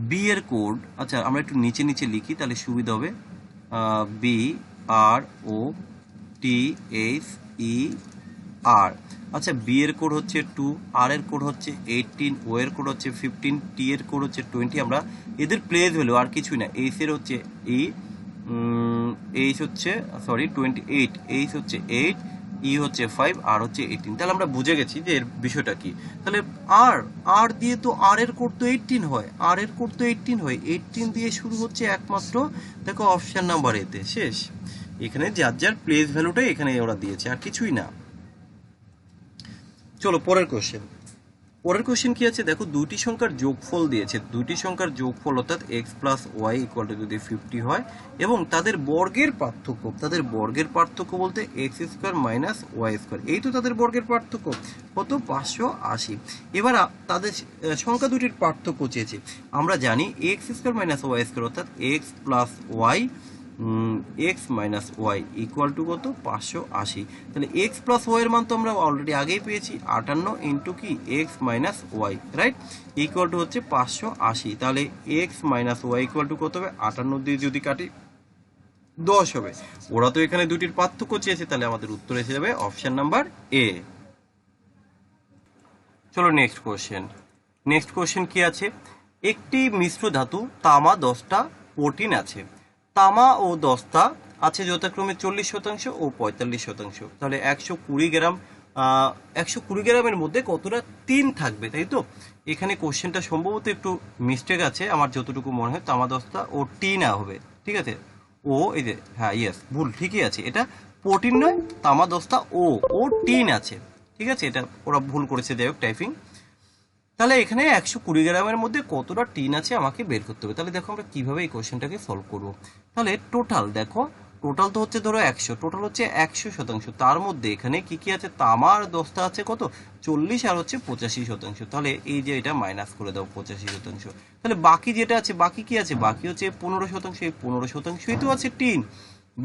বি এর কোড, আচ্ছা আমরা একটু নিচে নিচে লিখি তাহলে সুবিধা হবে, বি আর ও টি এইচ ই আর। আচ্ছা বি এর কোড হচ্ছে 2, আর এর কোড হচ্ছে 18, ও এর কোড হচ্ছে 15, টি এর কোড হচ্ছে 20। আমরা এদের প্লেস ভ্যালু আর কিছুই না, এইচ এর হচ্ছে ই, এইচ হচ্ছে সরি 28, এইচ হচ্ছে 8, ই হচ্ছে 5, আর হচ্ছে 18। তাহলে আমরা বুঝে গেছি যে এর বিষয়টা কি। তাহলে আর আর দিয়ে তো আর এর কোড তো 18 হয়, আর এর কোড তো 18 হয়, 18 দিয়ে শুরু হচ্ছে একমাত্র দেখো অপশন নাম্বার এতে শেষ। এখানে যার যার প্লেস ভ্যালুটাই এখানে ওরা দিয়েছে, আর কিছুই না। চলো পরের কোশ্চেন, পরের কোশ্চেন কি আছে দেখো, দুইটি সংখ্যার যোগফল দিয়েছে, দুইটি সংখ্যার যোগফল অর্থাৎ X plus Y equal to যদি 50 হয় এবং তাদের বর্গের পার্থক্য, তাদের বর্গের পার্থক্য বলতে X square minus Y square, এই তো তাদের বর্গের পার্থক্য কত, 580। এবার তাদের সংখ্যা দুটির পার্থক্য চেয়েছে। আমরা জানি X square minus Y square অর্থাৎ X plus Y, X minus Y equal to কত, 580। তাহলে এক্স প্লাস ওয়াই এর মান তো আমরা অলরেডি আগেই পেয়েছি, 58 ইন্টু কি X minus Y, right, equal to হচ্ছে 580। তাহলে X minus Y equal to কত হবে, 58 দিয়ে যদি কাটি 10 হবে। ওরা তো এখানে দুটির পার্থক্য চেয়েছে, তাহলে আমাদের উত্তর এসে যাবে অপশন নাম্বার এ। চলো নেক্সট কোশ্চেন, নেক্সট কোশ্চেন কি আছে, একটি মিশ্র ধাতু তামা 10টা প্রোটিন আছে, তামা ও দস্তা আছে যথাক্রমে 40% ও 45%। তাহলে 120 গ্রাম, 120 গ্রামের মধ্যে কতটা তিন থাকবে, তাই তো। এখানে কোশ্চেনটা সম্ভবত একটু মিস্টেক আছে, আমার যতটুকু মনে হয় তামা দস্তা ও টি না হবে, ঠিক আছে। ও এই যে হ্যাঁ ইয়েস ভুল, ঠিকই আছে, এটা প্রোটিন নয়, তামা দস্তা ও টিন আছে, ঠিক আছে, এটা ওরা ভুল করেছে, যাই হোক টাইপিং। তাহলে এখানে 120 গ্রামের মধ্যে কতটা টিন আছে আমাকে বের করতে হবে। তাহলে দেখো আমরা কিভাবে এই কোশ্চেনটাকে সলভ করব। তাহলে টোটাল দেখো, টোটাল তো হচ্ছে ধরো 100, টোটাল হচ্ছে 100%, তার মধ্যে এখানে কি কি আছে, তামা আর দস্তা আছে কত, 40 আর হচ্ছে 85%। তাহলে এই যে এটা মাইনাস করে দাও 85%। তাহলে বাকি যেটা আছে, বাকি কি আছে, বাকি হচ্ছে 15%, এই 15%ই তো আছে টিন,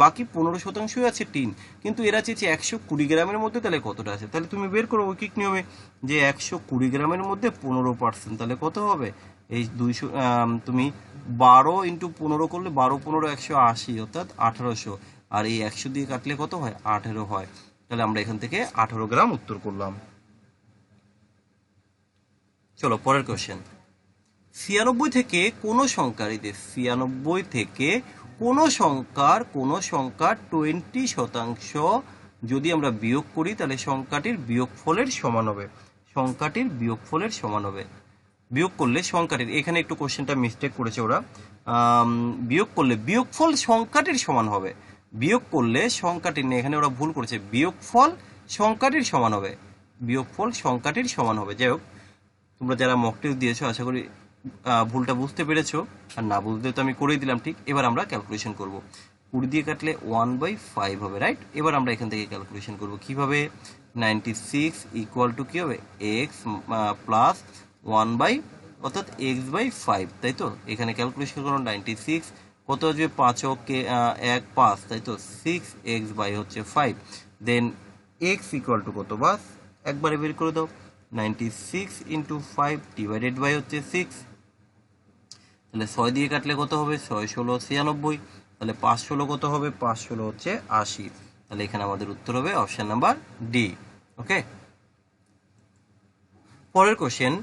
বাকি 15%ই আছে টিন। কিন্তু এরা চেয়েছে 120 গ্রামের মধ্যে, তাহলে কতটা আছে, তাহলে তুমি বের করো ঐকিক নিয়মে যে 120 গ্রামের মধ্যে 15%, তাহলে কত হবে, এই 200, তুমি 12 ইন্টু 15 করলে 12 15 180 অর্থাৎ 1800, আর এই 100 দিয়ে কাটলে কত হয়, 18 হয়। তাহলে আমরা এখান থেকে 18 গ্রাম উত্তর করলাম। চলো পরের কোশ্চেন, 96 থেকে কোনো সংখ্যার, এই যে 96 থেকে কোনো সংখ্যার 20% যদি আমরা বিয়োগ করি তাহলে সংখ্যাটির বিয়োগফলের সমান হবে, সংখ্যাটির বিয়োগফলের সমান হবে। বিয়োগ করলে সংখ্যাটির, এখানে একটু কোশ্চেনটা মিস্টেক করেছে ওরা, বিয়োগ করলে বিয়োগফল সংখ্যাটির সমান হবে, বিয়োগ করলে সংখ্যাটির নেই, এখানে ওরা ভুল করেছে, বিয়োগফল সংখ্যাটির সমান হবে, বিয়োগফল সংখ্যাটির সমান হবে। যাই হোক, তোমরা যারা মক টেস্ট দিয়েছো আশা করি ভুলটা বুঝতে পেরেছো, আর না বুঝতে তো আমি করেই দিলাম ঠিক। এবার আমরা ক্যালকুলেশন করব, 20 দিয়ে কাটলে 1/5 হবে, রাইট। এবার আমরা এখান থেকে ক্যালকুলেশন করব কিভাবে, 96 ইকুয়াল টু কি হবে, এক্স প্লাস 1 অর্থাৎ x/5, তাই তো। এখানে ক্যালকুলেশন করো, 96 কত আসবে, 5 কে 1 5, তাই তো, 6x/5, then x equal to কত, বাস একবারে বের করে দাও, 96 ইন্টু 5 ডিভাইডেড বাই হচ্ছে 6, তাহলে 6 দিয়ে কাটলে কত হবে, 6 16 96, তাহলে 5 16 কত হবে, 5 16 হচ্ছে 80। তাহলে এখানে আমাদের উত্তর হবে অপশন নাম্বার ডি। ওকে, পরের কোশ্চেন,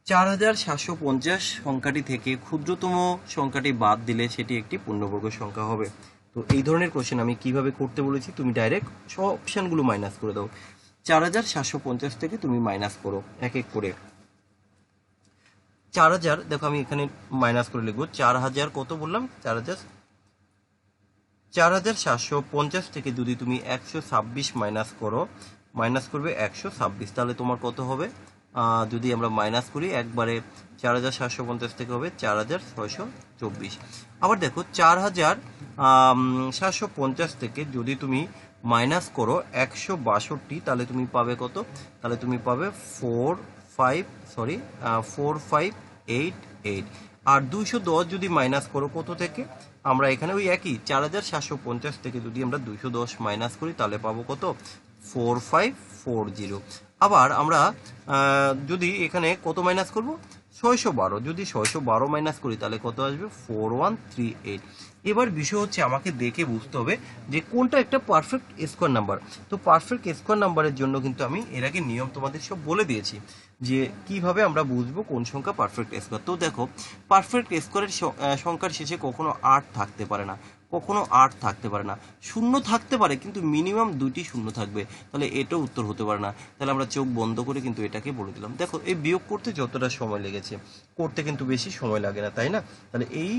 4750 সংখ্যাটি থেকে ক্ষুদ্রতম সংখ্যাটি বাদ দিলে সেটি একটি পূর্ণবর্গ সংখ্যা হবে। তো এই ধরনের কোশ্চেন আমি কিভাবে করতে বলেছি, তুমি ডাইরেক্ট সব অপশনগুলো মাইনাস করে দাও, 4750 থেকে তুমি মাইনাস করো এক এক করে। 4000, দেখো আমি এখানে মাইনাস করে লিখবো 4000, কত বললাম 4750 থেকে যদি তুমি 126 মাইনাস করো, মাইনাস করবে 126, তাহলে তোমার কত হবে? যদি আমরা মাইনাস করি একবারে 4750 থেকে হবে 4624। আবার দেখো 4750 থেকে যদি তুমি মাইনাস করো 162, তাহলে তুমি পাবে কত? তাহলে তুমি পাবে 4588। আর 210 যদি মাইনাস করো কত থেকে? আমরা এখানে ওই একই 4750 থেকে যদি আমরা 210 মাইনাস করি তাহলে পাবো কত? 4540। আবার আমরা যদি এখানে কত মাইনাস করব? 612। যদি 612 মাইনাস করি তাহলে কত আসবে? 4138। এবার বিষয় হচ্ছে আমাকে দেখে বুঝতে হবে যে কোনটা একটা পারফেক্ট স্কোয়ার নাম্বার। তো পারফেক্ট স্কোয়ার নাম্বারের জন্য কিন্তু আমি এর আগে নিয়ম তোমাদের সব বলে দিয়েছি যে কিভাবে আমরা বুঝবো কোন সংখ্যা পারফেক্ট স্কোয়ার। তো দেখো, পারফেক্ট স্কোয়ারের সংখ্যার শেষে কখনো 8 থাকতে পারে না, কখনো 8 থাকতে পারে না, শূন্য থাকতে পারে কিন্তু মিনিমাম 2টি শূন্য থাকবে, তাহলে এটাও উত্তর হতে পারে না। তাহলে আমরা চোখ বন্ধ করে কিন্তু এটাকে বলে দিলাম। দেখো, এই বিয়োগ করতে যতটা সময় লেগেছে করতে কিন্তু বেশি সময় লাগে না, তাই না? তাহলে এই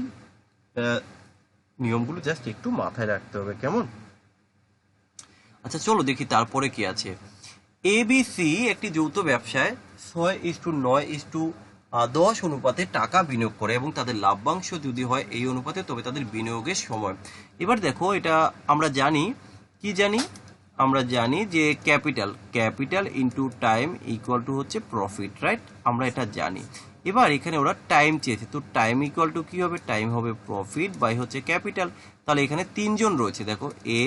নিয়মগুলো জাস্ট একটু মাথায় রাখতে হবে, কেমন? আচ্ছা চলো দেখি তারপরে কি আছে। এবিসি একটি যৌথ ব্যবসায় 6:9:10 অনুপাতে টাকা বিনিয়োগ করে এবং তাদের লাভ্যাংশ যদি হয় এই অনুপাতে, তবে তাদের বিনিয়োগের সময়। এবার দেখো, এটা আমরা জানি, কি জানি? আমরা জানি যে capital into time equal to হচ্ছে প্রফিট, রাইট? আমরা এটা জানি। এবার এখানে ওরা টাইম চেয়েছে, তো টাইম ইকুয়াল টু কি হবে? টাইম হবে প্রফিট বাই হচ্ছে ক্যাপিটাল। তাহলে এখানে 3 জন রয়েছে, দেখো এ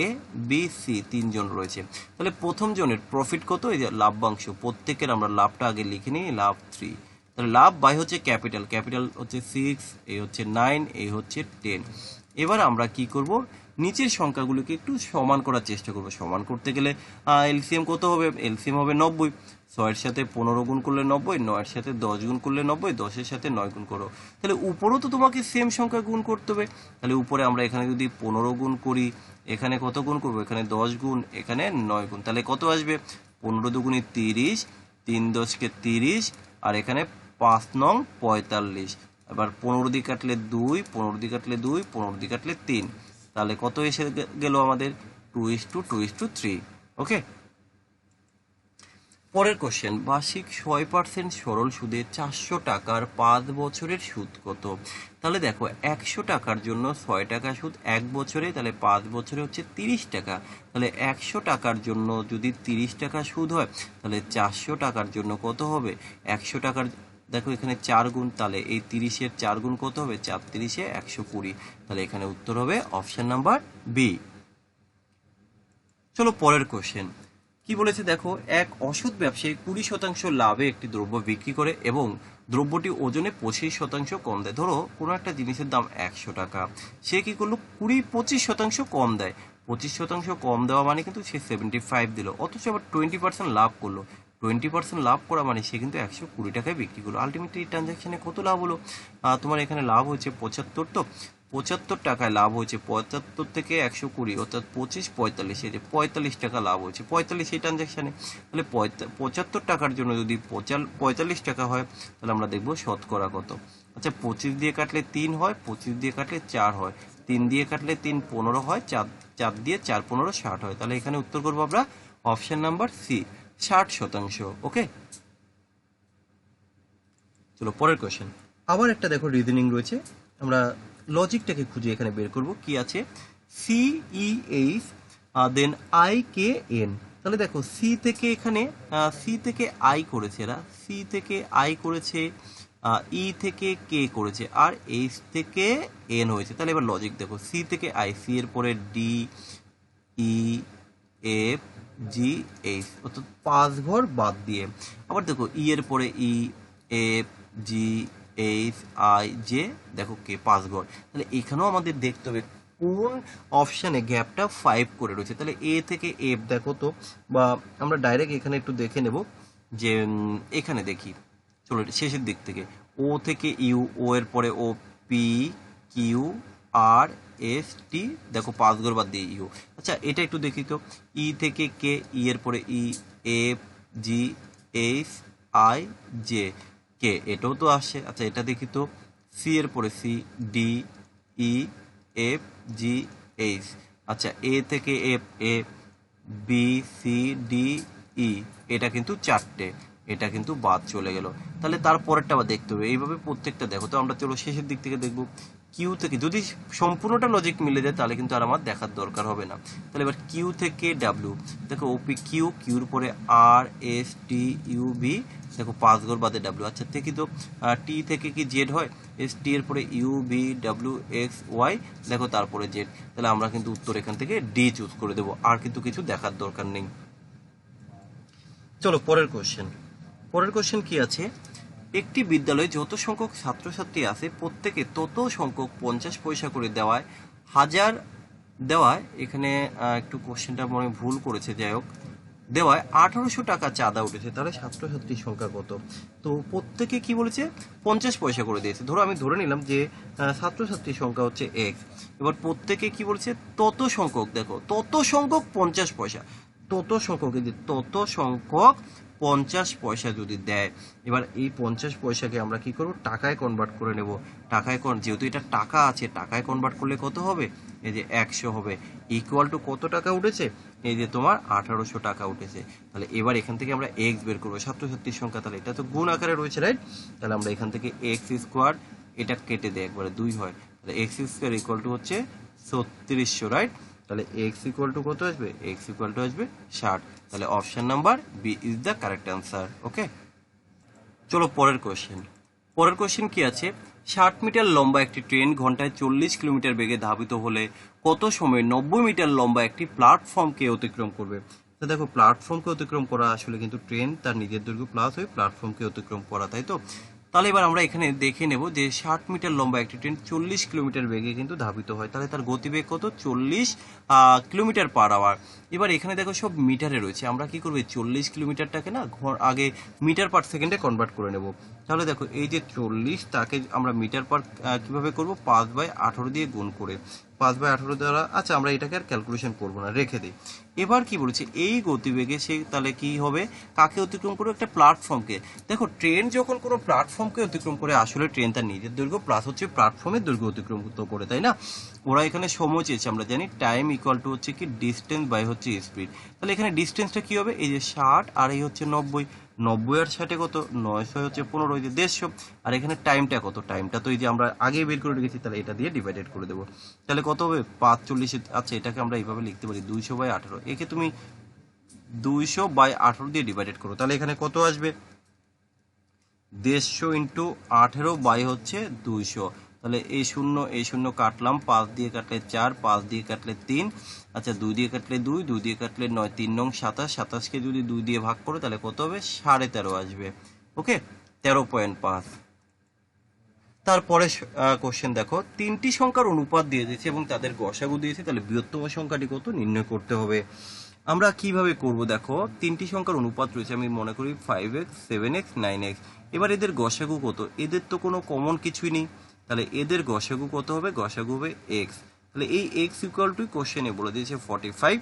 বি সি 3 জন রয়েছে। তাহলে প্রথম জনের প্রফিট কত? এই যে লাভ্যাংশ, প্রত্যেকের আমরা লাভটা আগে লিখে নিই, লাভ 3। তাহলে লাভ বাই হচ্ছে ক্যাপিটাল হচ্ছে 6, এই হচ্ছে 9, এই হচ্ছে 10। এবার আমরা কি করব? নিচের সংখ্যাগুলোকে একটু সমান করার চেষ্টা করব। সমান করতে গেলে এলসিএম কত হবে? এলসিএম হবে 90। 6-এর সাথে 15 গুণ করলে 90, 9-এর সাথে 10 গুণ করলে 90, 10-এর সাথে 9 গুণ করো। তাহলে উপরেও তো তোমাকে সেম সংখ্যা গুণ করতে হবে। তাহলে উপরে আমরা এখানে যদি 15 গুণ করি, এখানে কত গুণ করবো? এখানে 10 গুণ, এখানে 9 গুণ। তাহলে কত আসবে? 15 দুগুণে 30, 3 10-কে 30, আর এখানে 5 নং 45। এবার 15 দিয়ে কাটলে 2, 15 দিয়ে কাটলে 2, 15 দিয়ে কাটলে 3। তাহলে কত এসে গেল আমাদের? 2:2:3। ওকে, পরের কোশ্চেন, বার্ষিক 6% সরল সুদে 400 টাকার 5 বছরের সুদ কত? তাহলে দেখো, 100 টাকার জন্য 6 টাকা সুদ 1 বছরে, তাহলে 5 বছরে হচ্ছে 30 টাকা। তাহলে 100 টাকার জন্য যদি 30 টাকা সুদ হয়, তাহলে 400 টাকার জন্য কত হবে? 100 টাকার, দেখো এখানে 4 গুণ, তাহলে এই 30-এর 4 গুণ কত হবে? 4 30-এ 120। তাহলে এখানে উত্তর হবে অপশন নাম্বার বি। চলো পরের কোশ্চেন কি বলেছে দেখো, এক অসৎ ব্যবসায়ী 20% লাভে একটি দ্রব্য বিক্রি করে এবং দ্রব্যটি ওজনে 25% কম দেয়। ধরো কোনো একটা জিনিসের দাম 100 টাকা, সে কি করলো? 25% কম দেয়। 25% কম দেওয়া মানে কিন্তু সে 75 দিল, অথচ আবার 20% লাভ করলো। 20% লাভ করা মানে সে কিন্তু 120 টাকায় বিক্রি করলো। আলটিমেটলি এই ট্রানজাকশনে কত লাভ হলো? তোমার এখানে লাভ হয়েছে 75। তো 75 টাকায় লাভ হয়েছে, 75 থেকে 120 অর্থাৎ 25 45, এই যে 45 টাকা লাভ হয়েছে 45 এই ট্রানজাকশানে। তাহলে 75 টাকার জন্য যদি 45 টাকা হয়, তাহলে আমরা দেখবো শতকরা কত। আচ্ছা, 25 দিয়ে কাটলে 3 হয়, 25 দিয়ে কাটলে 4 হয়, 3 দিয়ে কাটলে 3 15 হয়, 4 দিয়ে 4 15 60 হয়। তাহলে এখানে উত্তর করবো আমরা অপশন নাম্বার সি, 60%। ওকে, চলো পরের কোশ্চেন। আবার একটা দেখো রিজনিং রয়েছে, আমরা লজিকটাকে খুঁজে এখানে বের করব। কি আছে? CEH দেন IKN। তাহলে দেখো, সি থেকে এখানে সি থেকে আই করেছে, এরা সি থেকে আই করেছে, ই থেকে কে করেছে, আর এইচ থেকে এন হয়েছে। তাহলে এবার লজিক দেখো, সি থেকে আই, সি এর পরে D E F G H, অর্থাৎ 5 ঘর বাদ দিয়ে। আবার দেখো, ই এর পরে E F G H I J, দেখো কে 5 ঘর। তাহলে এখানেও আমাদের দেখতে হবে কোন অপশানে গ্যাপটা 5 করে রয়েছে। তাহলে এ থেকে এফ দেখো তো, বা আমরা ডাইরেক্ট এখানে একটু দেখে নেব যে এখানে দেখি, চলো শেষের দিক থেকে, ও থেকে ইউ, ও এর পরে ও, P Q R S T, দেখো 5 ঘর বাদ দিয়ে ইউ। আচ্ছা, এটা একটু দেখি তো, ই থেকে কে, ই এর পরে E F G H I J, K, এটাও তো আসে। আচ্ছা এটা দেখি তো, সি এর পরে C, D, E, F, G, H. আচ্ছা এ থেকে এফ, এ, বি, সি, ডি, ই, এটা কিন্তু চারটে, এটা কিন্তু বাদ চলে গেল। তাহলে তারপরেরটা আবার দেখতে হবে, এইভাবে প্রত্যেকটা দেখো। তো আমরা চলো শেষের দিক থেকে দেখবো। কিউ থেকে যদি সম্পূর্ণটা লজিক মিলে যায় তাহলে কিন্তু আর আমার দেখার দরকার হবে না। তাহলে এবার কিউ থেকে ডাব্লিউ, দেখো ওপি কিউ, কিউর পরে আর, এস, টি, ইউ, বি, দেখো 5 ঘর বাদে ডাব্লিউ। আচ্ছা দেখি তো, টি থেকে কি জেড হয়? এস টি এর পরে U, B, W, X, Y, দেখো তারপরে জেড। তাহলে আমরা কিন্তু উত্তর এখান থেকে ডি চুজ করে দেবো, আর কিন্তু কিছু দেখার দরকার নেই। চলো পরের কোশ্চেন। পরের কোশ্চেন কি আছে, একটি বিদ্যালয়ে যত সংখ্যক ছাত্রছাত্রী আছে প্রত্যেকে তত সংখ্যক 50 পয়সা করে দেওয়ায় এখানে একটু কোশ্চেনটা মনে হয় ভুল করেছে, যাই হোক, দেওয়ায় 1800 টাকা চাঁদা উঠেছে, তাহলে ছাত্রছাত্রীর সংখ্যা কত? তো প্রত্যেকে কি বলেছে, 50 পয়সা করে দিয়েছে। ধরো আমি ধরে নিলাম যে ছাত্রছাত্রীর সংখ্যা হচ্ছে এক্স। এবার প্রত্যেকে কি বলছে, তত সংখ্যক, দেখো তত সংখ্যক 50 পয়সা, তত সংখ্যক, এই যে তত সংখ্যক 50 পয়সা যদি দেয়, এবার এই 50 পয়সাকে আমরা কি করব, টাকায় কনভার্ট করে নেব। টাকায় যেহেতু এটা টাকা আছে, টাকায় কনভার্ট করলে কত হবে, এই যে 100 হবে। ইকুয়াল টু কত টাকা উঠেছে, এই যে তোমার 1800 টাকা উঠেছে। তাহলে এবার এখান থেকে আমরা এক্স বের করবো, ছাত্রছাত্রীর সংখ্যা, তাহলে এটা তো গুণ আকারে রয়েছে, রাইট? তাহলে আমরা এখান থেকে এক্স স্কোয়ার, এটা কেটে দেয় একবারে 2 হয়, তাহলে এক্স স্কোয়ার ইকুয়াল টু হচ্ছে 3600, রাইট? তাহলে এক্স ইকুয়াল টু কত আসবে, এক্স ইকুয়াল টু আসবে 60। তাহলে option number B is the correct answer. Okay, চলো পরের কোশ্চেন। পরের কোশ্চেন কি আছে, 60 মিটার লম্বা একটি ট্রেন ঘন্টায় 40 কিলোমিটার বেগে ধাবিত হলে কত সময় 90 মিটার লম্বা একটি প্ল্যাটফর্মকে অতিক্রম করবে? তো দেখো প্ল্যাটফর্মকে অতিক্রম করা আসলে কিন্তু ট্রেন তার নিজের দৈর্ঘ্য প্লাস হয়ে প্ল্যাটফর্মকে অতিক্রম করা, তাই তো? তাহলে এবার আমরা এখানে দেখে নেব যে 60 মিটার লম্বা একটি ট্রেন 40 কিলোমিটার বেগে কিন্তু ধাবিত হয়, তাহলে তার গতিবেগ কত, 40 কিলোমিটার পার আওয়ার। এবার এখানে দেখো সব মিটারে রয়েছে, আমরা কি করবো, 40 কিলোমিটারটাকে না আগে মিটার পার সেকেন্ডে কনভার্ট করে নেব। তাহলে দেখো এই যে 40, তাকে আমরা মিটার পার কিভাবে করব, 5/18 দিয়ে গুণ করে, 5/18 দ্বারা, আচ্ছা আমরা এটাকে আর ক্যালকুলেশন করবো না, রেখে দিই। এবার কি বলেছে, এই গতিবেগে সে তাহলে কি হবে, কাকে অতিক্রম করবে, একটা প্ল্যাটফর্মকে। দেখো ট্রেন যখন কোনো প্ল্যাটফর্মকে অতিক্রম করে, আসলে ট্রেন তার নিজের দৈর্ঘ্য প্লাস হচ্ছে প্ল্যাটফর্মের দৈর্ঘ্য অতিক্রম করে, তাই না? ওরা এখানে সময় চেয়েছে, আমরা জানি টাইম ইকুয়াল টু হচ্ছে কি ডিস্টেন্স বাই হচ্ছে স্পিড। তাহলে এখানে ডিস্টেন্সটা কি হবে, এই যে 60 আর এই হচ্ছে 90, 90 আর 60 কত, 900 হচ্ছে 15, এই যে 150। আর এখানে টাইমটা কত, টাইমটা তো এই যে আমরা আগে বের করে রেখেছি, তাহলে এটা দিয়ে ডিভাইডেড করে দেবো। তাহলে কত হবে, 540। আচ্ছা এটাকে আমরা এইভাবে লিখতে পারি 200/18, একে তুমি 200/18 দিয়ে ডিভাইডেড করো, তাহলে এখানে কত আসবে, 150 ইন্টু 18 বাই হচ্ছে 200। তাহলে এই শূন্য কাটলাম, 5 দিয়ে কাটলে 4, 5 দিয়ে কাটলে 3, আচ্ছা 2 দিয়ে কাটলে 2, 2 দিয়ে কাটলে 9, 3 নং 27, 27কে যদি 2 দিয়ে ভাগ করো তাহলে কত হবে, 13.5 আসবে। ওকে, 13.5। তারপরে কোশ্চেন দেখো, তিনটি সংখ্যার অনুপাত দিয়ে দিয়েছে এবং তাদের গসাগু দিয়েছে, তাহলে বৃহত্তম সংখ্যাটি কত নির্ণয় করতে হবে। আমরা কিভাবে করব, দেখো তিনটি সংখ্যার অনুপাত রয়েছে, আমি মনে করি 5x, 7x, 9x। এবার এদের গসাগু কত, এদের তো কোনো কমন কিছুই নেই, তাহলে এদের গসাগু কত হবে, গসাগু হবে x। তাহলে এই x ইকুয়াল টু কোশ্চেনে বলে দিয়েছে 45।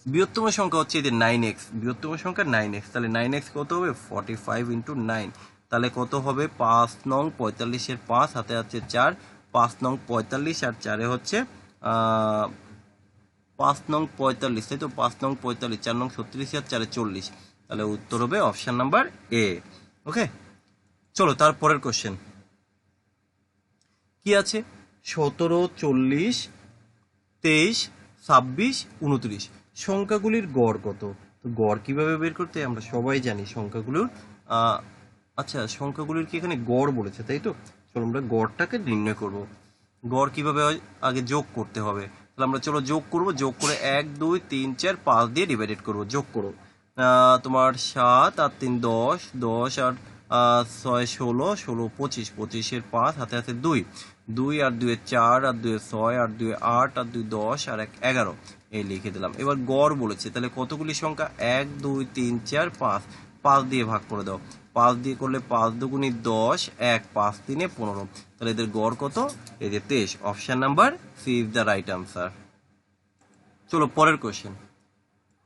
বৃহত্তম সংখ্যা হচ্ছে এদের 9x, বৃহত্তম সংখ্যা 9x, তাহলে 9x কত হবে, 45 ইন্টু 9, তাহলে কত হবে, 5 নং 45-এর 5 হাতে আছে 4, 5 নং 45 আর 4 হচ্ছে 5 নং 45, তাই তো, 5 নং 45, 4 নং 36 আর 4 40, তাহলে উত্তর হবে অপশন নাম্বার এ। ওকে, চলো তারপরের কোশ্চেন কি আছে, 17, 40, 23, 26, 29 সংখ্যাগুলির গড় কত? তো গড় কিভাবে বের করতে, আমরা সবাই জানি সংখ্যাগুলোর আচ্ছা সংখ্যাগুলির কি এখানে গড় বলেছে, তাই তো? চলো আমরা গড়টাকে নির্ণয় করব। গড় কিভাবে হয়, আগে যোগ করতে হবে, তাহলে আমরা চলো যোগ করব, যোগ করে 1, 2, 3, 4, 5 দিয়ে ডিভাইডেড করব। যোগ করো, তোমার 7 আর 3 10, 10 আর 6 16, 16 25, 25-এর 5 হাতে হাতে 2, 2 আর 2 4 আর 2 6 আর 2 8 আর 2 10 আর 1 11, এই লিখে দিলাম। এবার গড় বলেছে, তাহলে কতগুলি সংখ্যা, 1 2 3 4 5, 5 দিয়ে ভাগ করে দাও, 5 দিয়ে করলে 5 দুগুণী 10, 1 5 3 15, তাহলে এদের গড় কত, এই যে 23। Option number C is the right answer. চলো পরের কোশ্চেন।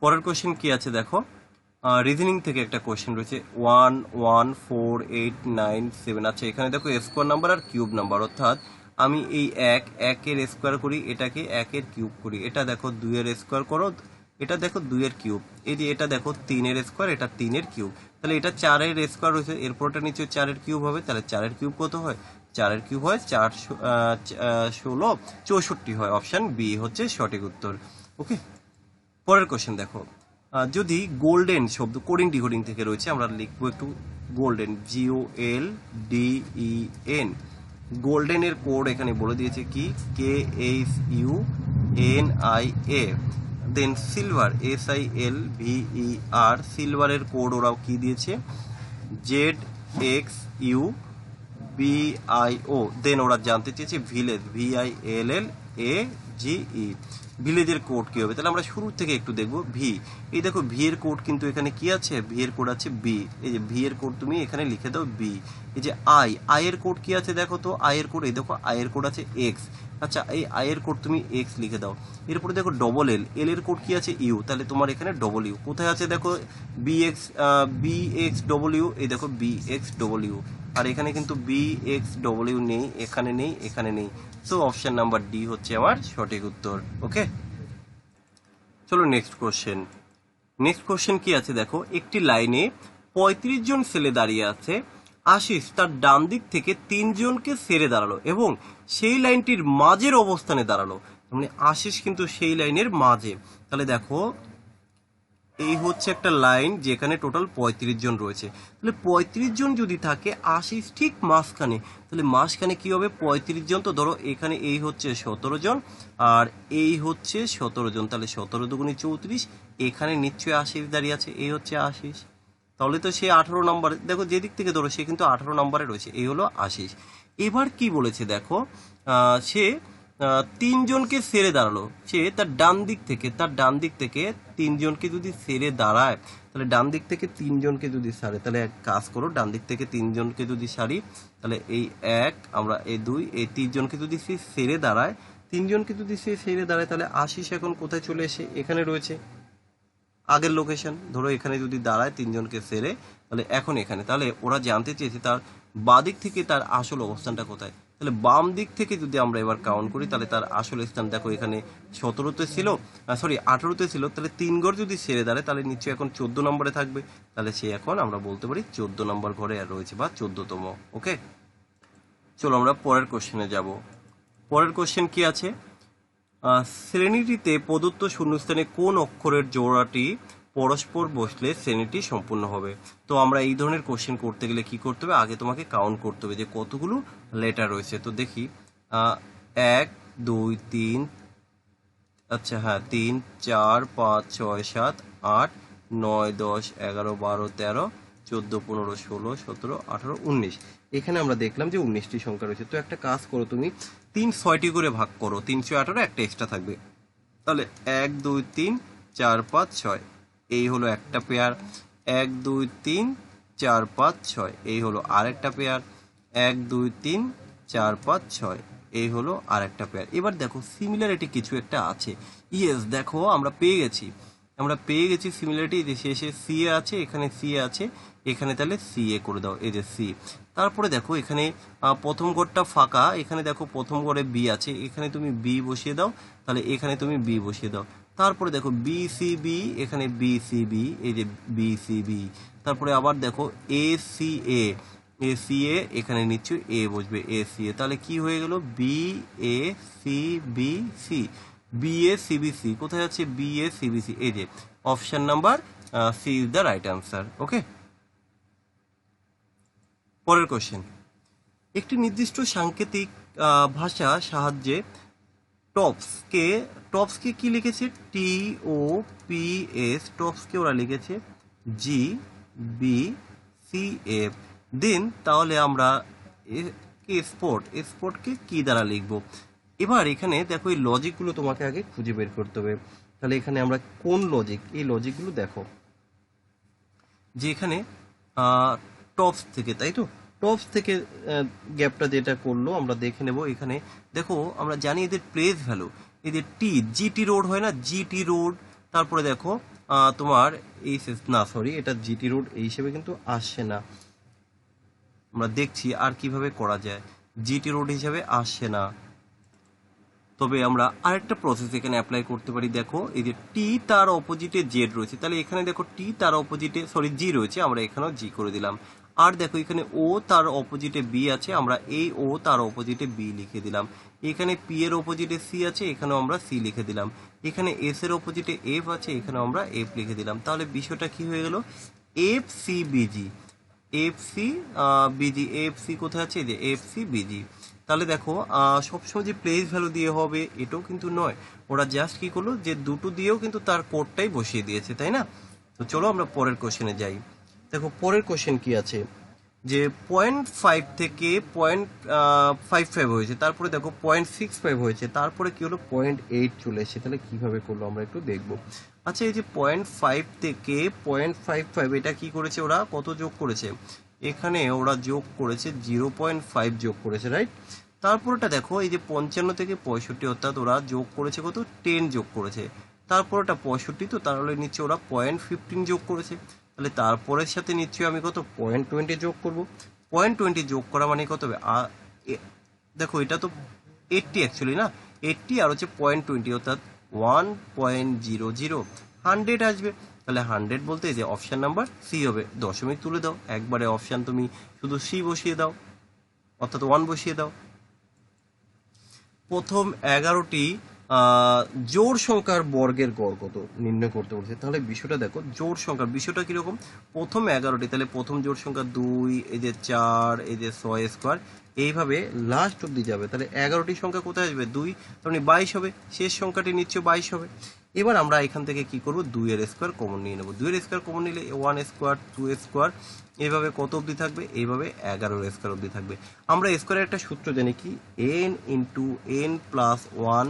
পরের কোশ্চেন কি আছে দেখো, রিজনিং থেকে একটা কোয়েশ্চেন রয়েছে 1 1 4 8 9 7। আচ্ছা এখানে দেখো স্কোয়ার নাম্বার আর কিউব নাম্বার, অর্থাৎ আমি এই একের স্কোয়ার করি, এটাকে একের কিউব করি, এটা দেখো 2 এর স্কোয়ার করো, এটা দেখো 2 এর কিউব, এই যে এটা দেখো 3 এর স্কোয়ার, এটা 3 এর কিউব, তাহলে এটা 4 এর স্কোয়ার রয়েছে, এরপরটা নিচে 4 এর কিউব হবে, তাহলে 4 এর কিউব কত হয়? 4 এর কিউব হয় 4 16 64 হয়। অপশন বি হচ্ছে সঠিক উত্তর। ওকে, পরের কোশ্চেন দেখো, যদি গোল্ডেন শব্দ কোডিং ডিকোডিং থেকে রয়েছে, আমরা লিখবো একটু গোল্ডেন, GOLDEN। গোল্ডেন এর কোড এখানে বলে দিয়েছে কি, KSUNIA। দেন সিলভার, SILVER, সিলভারের কোড ওরাও কি দিয়েছে, ZXUBIO। দেন ওরা জানতে চেয়েছে ভিলেজ, VILLAGE, ভিলেজের কোড কি হবে? তাহলে আমরা শুরু থেকে একটু দেখবো। ভি, এই দেখো ভি এর কোড কিন্তু এখানে কি আছে, ভি এর কোড আছে বি, এই যে ভি এর কোড তুমি এখানে লিখে দাও বি। এই যে আই এর কোড কি আছে দেখো তো, আই এর কোড, এই দেখো আই এর কোড আছে এক্স। আচ্ছা এই আই এর কোড তুমি এক্স লিখে দাও। এরপরে দেখো ডবল এল, এল এর কোড কি আছে ইউ, তাহলে তোমার এখানে ডবল ইউ কোথায় আছে দেখো, BX ডবল ইউ, এই দেখো BX ডবল ইউ, আর এখানে কিন্তু BX ডবল ইউ নেই, এখানে নেই, এখানে নেই। সো অপশন নাম্বার ডি হচ্ছে আমার সঠিক উত্তর। ওকে, চলো নেক্সট কোশ্চেন। নেক্সট কোশ্চেন কি আছে দেখো, একটি লাইনে 35 জন ছেলে দাঁড়িয়ে আছে, আশিস তার ডান দিক থেকে 3 জনকে ছেড়ে দাঁড়ালো এবং সেই লাইনটির মাঝের অবস্থানে দাঁড়ালো, মানে আশিস কিন্তু সেই লাইনের মাঝে। তাহলে দেখো এই হচ্ছে একটা লাইন যেখানে টোটাল 35 জন রয়েছে, তাহলে 35 জন যদি থাকে, আশিস ঠিক মাঝখানে, তাহলে মাঝখানে কি হবে, 35 জন, তো ধরো এখানে এই হচ্ছে 17 জন আর এই হচ্ছে 17 জন, তাহলে 17 দুগুণে 34, এখানে নিশ্চয়ই আশিস দাঁড়িয়ে আছে, এই হচ্ছে আশিস, তাহলে তো সে 18 নম্বরে, দেখো যেদিক থেকে ধরো সে কিন্তু 18 নম্বরে রয়েছে, এই হলো আশিস। এবার কি বলেছে দেখো, সে 3 জনকে ছেড়ে দাঁড়ালো, সে তার ডান দিক থেকে 3 জনকে যদি ছেড়ে দাঁড়ায়, তাহলে ডান দিক থেকে 3 জনকে যদি সারে, তাহলে এক কাজ করো, ডান দিক থেকে 3 জনকে যদি সারি, তাহলে এই এক, আমরা এই 2, এই 3 জনকে যদি সে ছেড়ে দাঁড়ায়, 3 জনকে যদি সে ছেড়ে দাঁড়ায়, তাহলে আশিস এখন কোথায় চলে এসে এখানে রয়েছে, আগের লোকেশন, ধরো এখানে যদি দাঁড়ায় 3 জনকে ছেড়ে, তাহলে এখন এখানে, তাহলে ওরা জানতে চেয়েছে তার বাঁ দিক থেকে তার আসল অবস্থানটা কোথায়, তাহলে বাম দিক থেকে যদি আমরা এবার কাউন্ট করি, তাহলে তার আসল স্থান দেখো এখানে 17তে ছিল, 18তে ছিল, তাহলে 3 ঘর যদি ছেড়ে দাঁড়ায়, তাহলে নিশ্চয়ই এখন 14 নম্বরে থাকবে, তাহলে সে এখন আমরা বলতে পারি 14 নম্বর ঘরে আর রয়েছে, বা 14তম। ওকে, চলো আমরা পরের কোশ্চেনে যাব। পরের কোশ্চেন কি আছে, শ্রেণীটিতে প্রদত্ত শূন্যস্থানে কোন অক্ষরের জোড়াটি পরস্পর বসলে শ্রেণীটি সম্পূর্ণ হবে? তো আমরা এই ধরনের কোশ্চেন করতে গেলে কি করতে হবে, আগে তোমাকে কাউন্ট করতে হবে যে কতগুলো লেটার রয়েছে। তো দেখি, 1 2 3, আচ্ছা হ্যাঁ, 3 4 5 6 7 8 9 10 11 12 13 14 15 16 17 18 19, এখানে আমরা দেখলাম যে 19টি সংখ্যা রয়েছে। তো একটা কাজ করো, তুমি 6টি করে ভাগ করো, 318, একটা এক্সট্রা থাকবে, তাহলে 1 2 3 4 5 6, এই হলো একটা পেয়ার। 1 2 3 4 5 6, এই হলো আরেকটা পেয়ার। 1 2 3 4 5 6, এই হলো আরেকটা পেয়ার। এবার দেখো সিমিলারিটি কিছু একটা আছে, ইয়েস দেখো আমরা পেয়ে গেছি সিমিলারিটি, যে শেষে সি এ আছে, এখানে সি এ আছে, এখানে তাহলে সি এ করে দাও, এই যে সি। তারপরে দেখো এখানে প্রথম ঘরটা ফাঁকা, এখানে দেখো প্রথম ঘরে বি আছে, এখানে তুমি বি বসিয়ে দাও, তাহলে এখানে তুমি বি বসিয়ে দাও। তারপরে দেখো BCB, এখানে BCB, এই যে BCB। তারপরে আবার দেখো ACA, এখানে নিশ্চয়ই এ বসবে, ACA, তাহলে কি হয়ে গেল, BACBC, BACBC কোথায় আছে, BACBC, এই যে option number C is the right answer. Okay, পরের কোশ্চেন, একটি নির্দিষ্ট সাংকেতিক ভাষা সাহায্যে টপসকে কি লিখেছে, TOPS, টপসকে ওরা লিখেছে GBCF। দেন তাহলে আমরা স্পটকে কি দ্বারা লিখবো? এবার এখানে দেখো এই লজিকগুলো তোমাকে আগে খুঁজে বের করতে হবে। তাহলে এখানে আমরা কোন লজিক, এই লজিকগুলো দেখো, যে এখানে টপস থেকে, তাই তো, টপস থেকে গ্যাপটা যেটা করলো আমরা দেখে নেব। এখানে দেখো আমরা জানি এদের প্লেস ভ্যালু, এদের GT রোড হয় না, GT রোড, তারপরে দেখো তোমার এই না সরি, এটা জিটি রোড এই হিসেবে কিন্তু আসছে না। আমরা দেখছি আর কিভাবে করা যায়, জিটি রোড হিসেবে আসছে না। তবে আমরা আরেকটা প্রসেস এখানে অ্যাপ্লাই করতে পারি। দেখো এই যে টি তার অপোজিটে জেড রয়েছে, তাহলে এখানে দেখো টি তার অপোজিটে জি রয়েছে, আমরা এখানেও জি করে দিলাম। আর দেখো এখানে ও তার অপোজিটে বি আছে, আমরা এই ও তার অপোজিটে বি লিখে দিলাম। এখানে পি এর অপোজিটে সি আছে, এখানেও আমরা সি লিখে দিলাম। এখানে এস এর অপোজিটে এফ আছে, এখানেও আমরা এফ লিখে দিলাম। তাহলে বিষয়টা কি হয়ে গেল, F C B G, F C B G, F C কোথায় আছে, যে এফ সি বিজি। তাহলে দেখো সবসময় যে প্লেস ভ্যালু দিয়ে হবে এটাও কিন্তু নয়, ওরা জাস্ট কি করলো যে দুটো দিয়েও কিন্তু তার কোডটাই বসিয়ে দিয়েছে, তাই না? তো চলো আমরা পরের কোশ্চেনে যাই। দেখো পরের কোশ্চেন কি আছে, যে 0.5 থেকে 0.55 হয়েছে, তারপরে দেখো 0.65 হয়েছে, তারপরে কি হলো 0.8 চলে এসেছে। তাহলে কিভাবে করলো আমরা একটু দেখবো। আচ্ছা এই যে 0.5 থেকে 0.55 এটা কি করেছে, ওরা কত যোগ করেছে, এখানে ওরা যোগ করেছে 0.5 যোগ করেছে, রাইট? তারপরটা দেখো এই যে 55 থেকে 65, অর্থাৎ ওরা যোগ করেছে কত, 10 যোগ করেছে। তারপরটা 65, তো তাহলে নিচে ওরা 0.15 যোগ করেছে। তাহলে তারপরের সাথে নিশ্চয়ই আমি কত 0.20 যোগ করব। 0.20 যোগ করা মানে কত হবে, দেখো এটা তো 80 অ্যাকচুয়ালি না, 80 আর হচ্ছে 0.20 অর্থাৎ 1.00, 100 আসবে। তাহলে 100 বলতে যে অপশন নাম্বার সি হবে। দশমিক তুলে দাও, একবারে অপশন তুমি শুধু সি বসিয়ে দাও, অর্থাৎ 1 বসিয়ে দাও। প্রথম 11টি জোড় সংখ্যার বর্গের গড় কত নির্ণয় করতে বলছে। তাহলে বিষয়টা দেখো, জোড় সংখ্যার বিষয়টা কিরকম, প্রথম 11টি, তাহলে প্রথম জোড় সংখ্যা 2, এই যে 4, এই যে 6 স্কোয়ার, এইভাবে লাস্ট অব্দি যাবে। তাহলে 11টি সংখ্যা কোথায় আসবে, 2, তার মানে 22 হবে, শেষ সংখ্যাটি নিশ্চয় 22 হবে। এবার আমরা এখান থেকে কি করব, 2 এর স্কোয়ার কমন নিয়ে নেব। 2 এর স্কোয়ার কমন নিলে 1 স্কোয়ার, 2 স্কোয়ার, এইভাবে কত অবধি থাকবে, এইভাবে 11 স্কোয়ার অবধি থাকবে। আমরা স্কোয়ারের একটা সূত্র জানি কি, n into n plus 1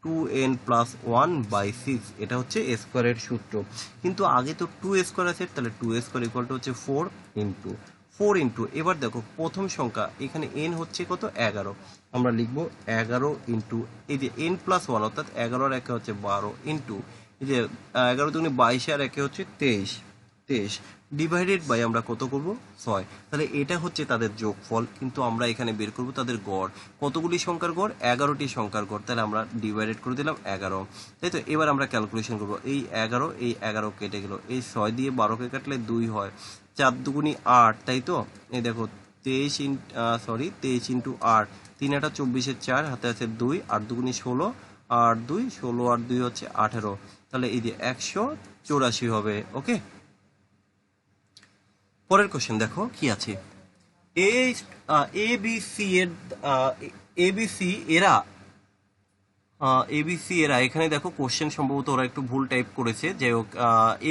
2n plus 1/6, এটা হচ্ছে স্কোয়ারের সূত্র। কিন্তু আগে তো 2 স্কোয়ার আছে, তাহলে 2 স্কোয়ার ইকুয়াল টু হচ্ছে 4 ইন্টু এবার দেখো প্রথম সংখ্যা এখানে n হচ্ছে কত, 11, আমরা লিখবো 11 ইন্টু এই যে n প্লাস 1 অর্থাৎ 11 আর একে হচ্ছে 12 ইন্টু এই যে 11 দুগুণে 22 আর একে হচ্ছে 23 ডিভাইডেড বাই আমরা কত করব, 6। তাহলে এটা হচ্ছে তাদের যোগফল, কিন্তু আমরা এখানে বের করব তাদের গড়। কতগুলি সংখ্যার গড়, 11টি সংখ্যার গড়, তাহলে আমরা ডিভাইডেড করে দিলাম 11, তাই তো? এবার আমরা ক্যালকুলেশন করব, এই 11 কেটে গেল, এই 6 দিয়ে 12কে কাটলে 2 হয়, 4 দুগুণি 8, তাই তো? এই দেখো 23 ইন্টু 8, 3 8 24, 4 হাতে আছে 2, 8 দুগুণি 16, আর 2 16 আর 2 হচ্ছে 18, তাহলে এই যে 184 হবে। ওকে, পরের কোশ্চেন দেখো কি আছে, এবিসি এরা এখানে দেখো কোশ্চেন সম্ভবত ওরা একটু ভুল টাইপ করেছে, যাই হোক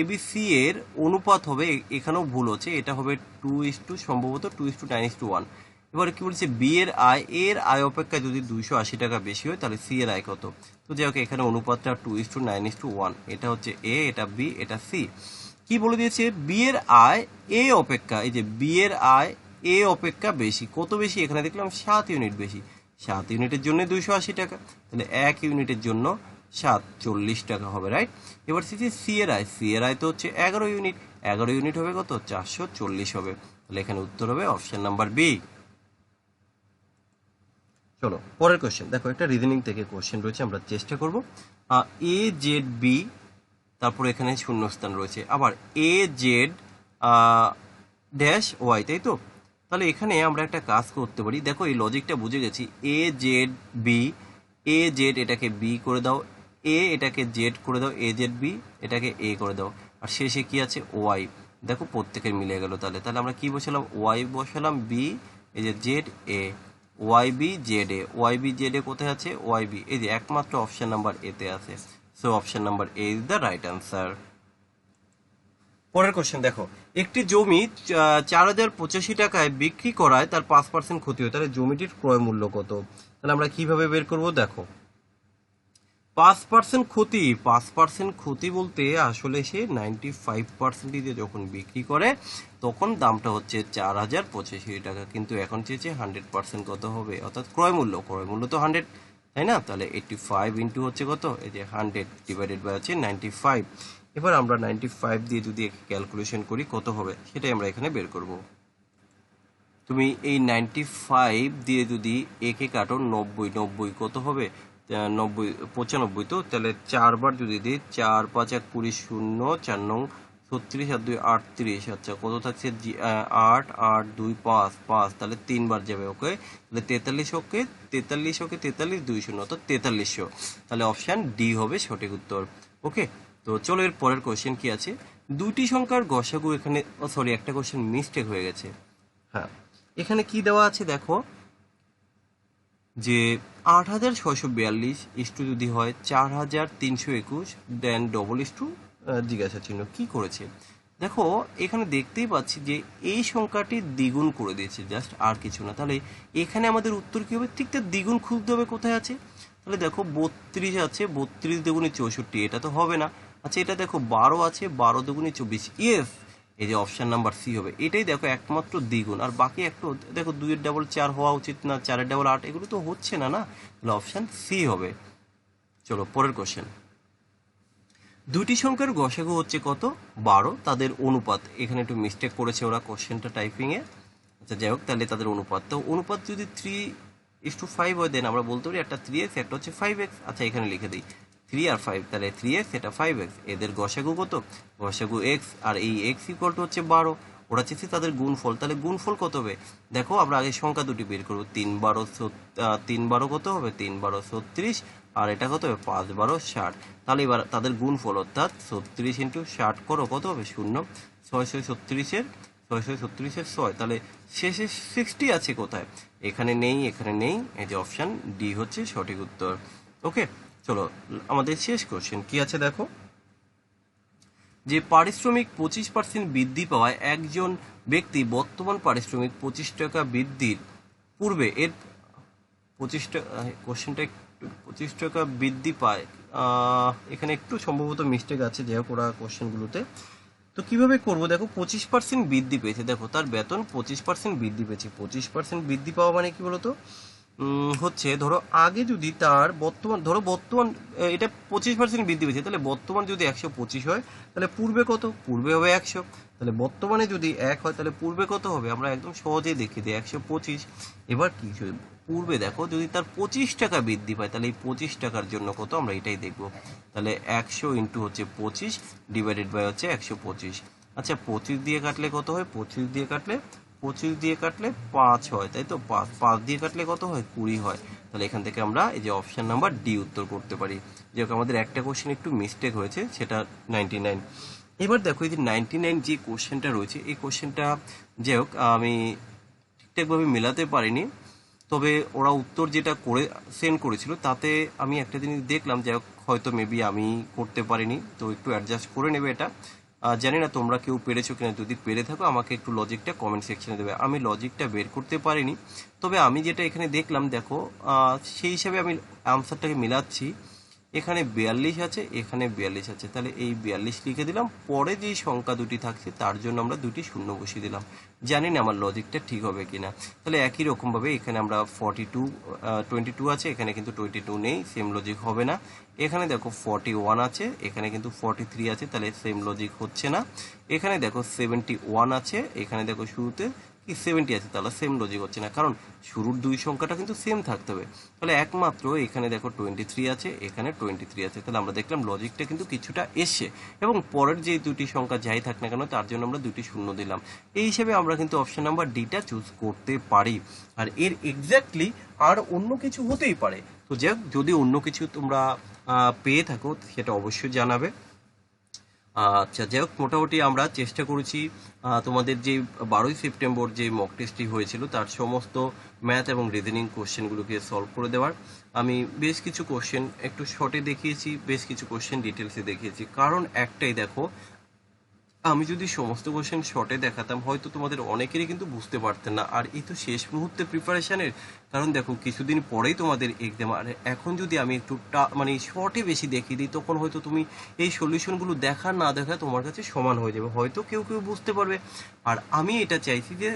এবিসি এর অনুপাত হবে, এখানেও ভুল হচ্ছে, এটা হবে 2:, সম্ভবত 2:9:1। এবার কি বলছে, বি এর আয়, এর আয় অপেক্ষা যদি 280 টাকা বেশি হয় তাহলে সি এর আয় কত। তো যাই হোক এখানে অনুপাতটা 2:9:1, এটা হচ্ছে এ, এটা বি, এটা সি। কি বলে দিয়েছে, বি এর আয় এ অপেক্ষা, এই যে বি এর আয় এ অপেক্ষা বেশি, কত বেশি, এখানে দেখলাম 7 ইউনিট বেশি। 7 ইউনিটের জন্য 280 টাকা, তাহলে 1 ইউনিটের জন্য 40 টাকা হবে, রাইট? এবার সি এর আয় তো হচ্ছে 11 ইউনিট, 11 ইউনিট হবে কত, 440 হবে। তাহলে এখানে উত্তর হবে অপশন নাম্বার বি। চলো পরের কোশ্চেন দেখো, একটা রিজনিং থেকে কোশ্চেন রয়েছে, আমরা চেষ্টা করব। এ জেড বি, তারপর এখানে শূন্যস্থান রয়েছে, আবার এ জেড ড্যাশ ওয়াই, তাই তো? তাহলে এখানে আমরা একটা কাজ করতে পারি, দেখো এই লজিকটা বুঝে গেছি, A Z B, A Z এটাকে বি করে দাও, এ এটাকে জেড করে দাও, এ জেড বি এটাকে এ করে দাও, আর শেষে কি আছে, ওয়াই। দেখো প্রত্যেকের মিলে গেল, তাহলে আমরা কি বসালাম, ওয়াই বসালাম, বি এই যে জেড এ, ওয়াই বি জেড এ, ওয়াই বি জেড এ কোথায় আছে, ওয়াই বি এই যে একমাত্র অপশন নাম্বার এতে আছে। So option number A is the right answer. পরের কোশ্চেন দেখো, একটি জমি 4085 টাকায় বিক্রি করায় তার 5% ক্ষতি হয়, তাহলে জমিটির ক্রয় মূল্য কত? তাহলে আমরা কিভাবে বের করব, দেখো 5% ক্ষতি, 5% ক্ষতি বলতে আসলে সে 95% দিয়ে যখন বিক্রি করে তখন দামটা হচ্ছে 4085 টাকা, কিন্তু এখন চেয়েছে 100% কত হবে, অর্থাৎ ক্রয় মূল্য তো 100, তাই না? তাহলে 85 ইন্টু হচ্ছে কত, এই যে 100 ডিভাইডেড বাই হচ্ছে 95। এবার আমরা 95 দিয়ে যদি ক্যালকুলেশন করি কত হবে সেটাই আমরা এখানে বের করব। তুমি এই 95 দিয়ে যদি একে কাটো 90 কত হবে 90 95, তো তাহলে 4 বার যদি দিই 4 5 1 20 0 4 9 36 আর 2 38, আচ্ছা কত থাকছে 8 8 2 5 5, তাহলে 3 বার যাবে। ওকে, তাহলে 43 ওকে 43 2 0 তো 4300, তাহলে অপশন ডি হবে সঠিক উত্তর। ওকে, তো চলো এর পরের কোশ্চেন কি আছে, দুটি সংখ্যার গসাগু এখানে, সরি একটা কোশ্চেন মিস্টেক হয়ে গেছে। হ্যাঁ, এখানে কি দেওয়া আছে দেখো, যে 8642 ইস্টু যদি হয় 4321, দেন ডবল ইস্টু জিজ্ঞাসা চিহ্ন কি করেছে। দেখো এখানে দেখতেই পাচ্ছি যে এই সংখ্যাটি দ্বিগুণ করে দিয়েছে, জাস্ট আর কিছু না। তাহলে এখানে আমাদের উত্তর কি হবে, ঠিক তার দ্বিগুণ খুঁজতে হবে কোথায় আছে। তাহলে দেখো 32 আছে, 32 দুগুণে 64, এটা তো হবে না। আচ্ছা এটা দেখো 12 আছে, 12 দুগুণে 24, ইয়েস এই যে অপশন নাম্বার সি হবে। এটাই দেখো একমাত্র দ্বিগুণ, আর বাকি একটু দেখো 2 এর ডাবল 4 হওয়া উচিত না, 4 এর ডাবল 8, এগুলো তো হচ্ছে না, না, তাহলে অপশন সি হবে। চলো পরের কোশ্চেন, দুটি সংখ্যার গসাগু হচ্ছে কত 12, তাদের অনুপাত, এখানে একটু মিস্টেক করেছে ওরা কোশ্চেনটা টাইপিং এ। আচ্ছা যাই হোক, তাহলে তাদের অনুপাত, তো অনুপাত যদি 3:5 হয়, দেন আমরা বলতে পারি একটা 3x একটা হচ্ছে 5x। আচ্ছা এখানে লিখে দিই 3 আর 5, তাহলে 3x এটা 5x, এদের গসাগু কত, গসাগু x, আর এই x ইকুয়াল টু হচ্ছে 12। ওরা চেয়েছে তাদের গুণফল, তাহলে গুণফল কত হবে, দেখো আমরা আগে সংখ্যা দুটি বের করবো, 3 12 কত হবে, 3 12 36, আর এটা কত হবে 5 12 60। তাহলে এবার তাদের গুণফল অর্থাৎ 36 ইন্টু 60 করো কত হবে 0, 636-এর 636-এর 6, তাহলে শেষে 60 আছে কোথায়, এখানে নেই, এখানে নেই, এই যে অপশন ডি হচ্ছে সঠিক উত্তর। ওকে, চলো আমাদের শেষ কোশ্চেন কি আছে দেখো, যে পারিশ্রমিক 25% বৃদ্ধি পাওয়ায় একজন ব্যক্তি বর্তমান পারিশ্রমিক 25 টাকা বৃদ্ধির পূর্বে এর 25 টাকা, কোশ্চেনটা একটু 25 টাকা বৃদ্ধি পায়, এখানে একটু সম্ভবত মিস্টেক আছে যে ওরা কোশ্চেনগুলোতে। তো কিভাবে করব, দেখো 25% বৃদ্ধি পেয়েছে, দেখো তার বেতন 25% বৃদ্ধি পেয়েছে, 25% বৃদ্ধি পাওয়া মানে কি বলতো, হচ্ছে ধরো আগে যদি তার বর্তমান, ধরো বর্তমান এটা 25% বৃদ্ধি পেয়েছে, তাহলে বর্তমান যদি 125 হয়, তাহলে পূর্বে কত, পূর্বে হবে 100, তাহলে বর্তমানে যদি 1 হয় তাহলে পূর্বে কত হবে, আমরা একদম সহজেই দেখিয়ে দিই 125। এবার কি পূর্বে দেখো যদি তার 25 টাকা বৃদ্ধি পায়, তাহলে এই 25 টাকার জন্য কত, আমরা এটাই দেখবো। তাহলে 100 ইন্টু হচ্ছে 25 ডিভাইডেড বাই হচ্ছে 125। আচ্ছা 25 দিয়ে কাটলে কত হয়, 25 দিয়ে কাটলে 5 হয়, তাই তো 5 দিয়ে কাটলে কত হয় 20 হয়। তাহলে এখান থেকে আমরা এই যে অপশন নাম্বার ডি উত্তর করতে পারি। যাই হোক আমাদের একটা কোশ্চেন একটু মিস্টেক হয়েছে, সেটা 99। এবার দেখো এই যে 99 যে কোশ্চেনটা রয়েছে, এই কোশ্চেনটা যাই হোক আমি ঠিকঠাকভাবে মেলাতে পারিনি, তবে ওরা উত্তর যেটা করে সেন্ড করেছিল তাতে আমি একটা জিনিস দেখলাম, যাই হোক হয়তো মেবি আমি করতে পারিনি, তো একটু অ্যাডজাস্ট করে নেবে এটা। জানি না তোমরা কেউ পেরেছো কিনা, যদি পেরে থাকো আমাকে একটু লজিকটা কমেন্ট সেকশনে দেবে। আমি লজিকটা বের করতে পারিনি, তবে আমি যেটা এখানে দেখলাম দেখো, সেই হিসাবে আমি আনসারটাকে মিলাচ্ছি। এখানে 42 আছে, এখানে 42 আছে, তাহলে এই 42 লিখে দিলাম, পরে যেই সংখ্যা দুটি থাকছে তার জন্য আমরা দুটি শূন্য বসিয়ে দিলাম। জানি না আমার লজিকটা ঠিক হবে কিনা। তাহলে একই রকমভাবে এখানে আমরা 22 আছে, এখানে কিন্তু 22 নেই, সেম লজিক হবে না। এখানে দেখো 41 আছে, এখানে কিন্তু 43 আছে, তাহলে সেম লজিক হচ্ছে না। এখানে দেখো 71 আছে, এখানে দেখো শুরুতে কি 70 আছে, তাহলে সেম লজিক হচ্ছে না, কারণ শুরুর দুই সংখ্যাটা কিন্তু সেম থাকতে হবে। তাহলে একমাত্র এখানে দেখো 23 আছে, এখানে 23 আছে, তাহলে আমরা দেখলাম লজিকটা কিন্তু কিছুটা এসছে, এবং পরের যে দুটি সংখ্যা যাই থাক না কেন তার জন্য আমরা দুটি শূন্য দিলাম। এই হিসেবে আমরা কিন্তু অপশন নাম্বার ডিটা চুজ করতে পারি। আর এর এক্স্যাক্টলি আর অন্য কিছু হতেই পারে, তো যাক যদি অন্য কিছু তোমরা পেয়ে থাকো সেটা অবশ্যই জানাবে। আচ্ছা যাই হোক মোটামুটি আমরা চেষ্টা করেছি তোমাদের যে 12ই সেপ্টেম্বর যে মক টেস্টটি হয়েছিল তার সমস্ত ম্যাথ এবং রিজনিং কোশ্চেনগুলোকে সলভ করে দেওয়ার। আমি বেশ কিছু কোশ্চেন একটু শর্টে দেখিয়েছি, বেশ কিছু কোশ্চেন ডিটেলসে দেখিয়েছি, কারণ একটাই দেখো, আমি যদি সমস্ত কোশ্চেন শর্টে দেখাতাম হয়তো তোমাদের অনেকেরই কিন্তু বুঝতে পারতেন না, আর এই তো শেষ মুহূর্তে প্রিপারেশনের, কারণ দেখো কিছুদিন পরেই তোমাদের এক্সাম, আর এখন যদি আমি একটু মানে শর্টে বেশি দেখিয়ে দিই তখন হয়তো তুমি এই সলিউশনগুলো দেখা না দেখা তোমার কাছে সমান হয়ে যাবে, হয়তো কেউ কেউ বুঝতে পারবে। আর আমি এটা চাইছি যে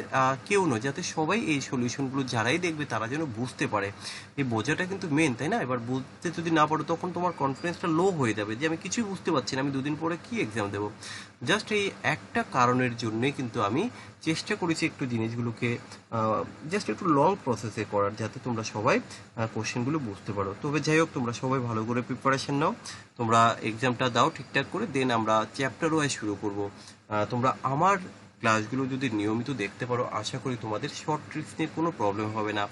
কেউ নয়, যাতে সবাই এই সলিউশনগুলো যারাই দেখবে তারা যেন বুঝতে পারে। এই বোঝাটা কিন্তু মেন, তাই না? এবার বুঝতে যদি না পারো তখন তোমার কনফিডেন্সটা লো হয়ে যাবে যে আমি কিছুই বুঝতে পারছি না, আমি দুদিন পরে কি এক্সাম দেবো। জাস্ট এই একটা কারণের জন্যই কিন্তু আমি চেষ্টা করেছি একটু জিনিসগুলোকে জাস্ট একটু লং প্রসেসে করার, যাতে তোমরা সবাই কোশ্চেনগুলো বুঝতে পারো। তবে যাই হোক, তোমরা সবাই ভালো করে প্রিপারেশন নাও, তোমরা এক্সামটা দাও ঠিকঠাক করে, দেন আমরা চ্যাপ্টার ওয়াইজ শুরু করব। তোমরা আমার ক্লাসগুলো যদি নিয়মিত দেখতে পারো, আশা করি তোমাদের শর্ট ট্রিক্স নিয়ে কোনো প্রবলেম হবে না।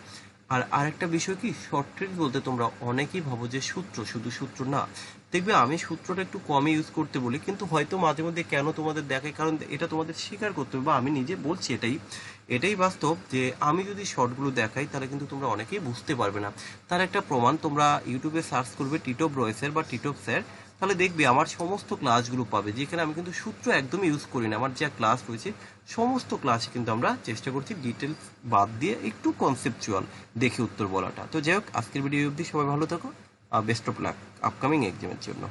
আর আরেকটা বিষয় কি, শর্ট ট্রিক্স বলতে তোমরা অনেকেই ভাবো যে সূত্র, শুধু সূত্র না। দেখবে আমি সূত্রটা একটু কমই ইউজ করতে বলি, কিন্তু হয়তো মাঝে মধ্যে কেন তোমাদের দেখায়, কারণ এটা তোমাদের স্বীকার করতে হবে, বা আমি নিজে বলছি এটাই বাস্তব যে আমি যদি শর্টগুলো দেখাই তাহলে কিন্তু তোমরা অনেকেই বুঝতে পারবে না। তার একটা প্রমাণ, তোমরা ইউটিউবে সার্চ করবে টিটপ রয়েসের বা টিটপ স্যার, তাহলে দেখবে আমার সমস্ত ক্লাসগুলো পাবে, যেখানে আমি কিন্তু সূত্র একদমই ইউজ করি না। আমার যা ক্লাস রয়েছে সমস্ত ক্লাসে কিন্তু আমরা চেষ্টা করছি ডিটেলস বাদ দিয়ে একটু কনসেপচুয়াল দেখে উত্তর বলাটা। তো যাই হোক, আজকের ভিডিও অবধি, সবাই ভালো থাকো, বেস্ট অফ লাক আপকামিং এক্সামের জন্য।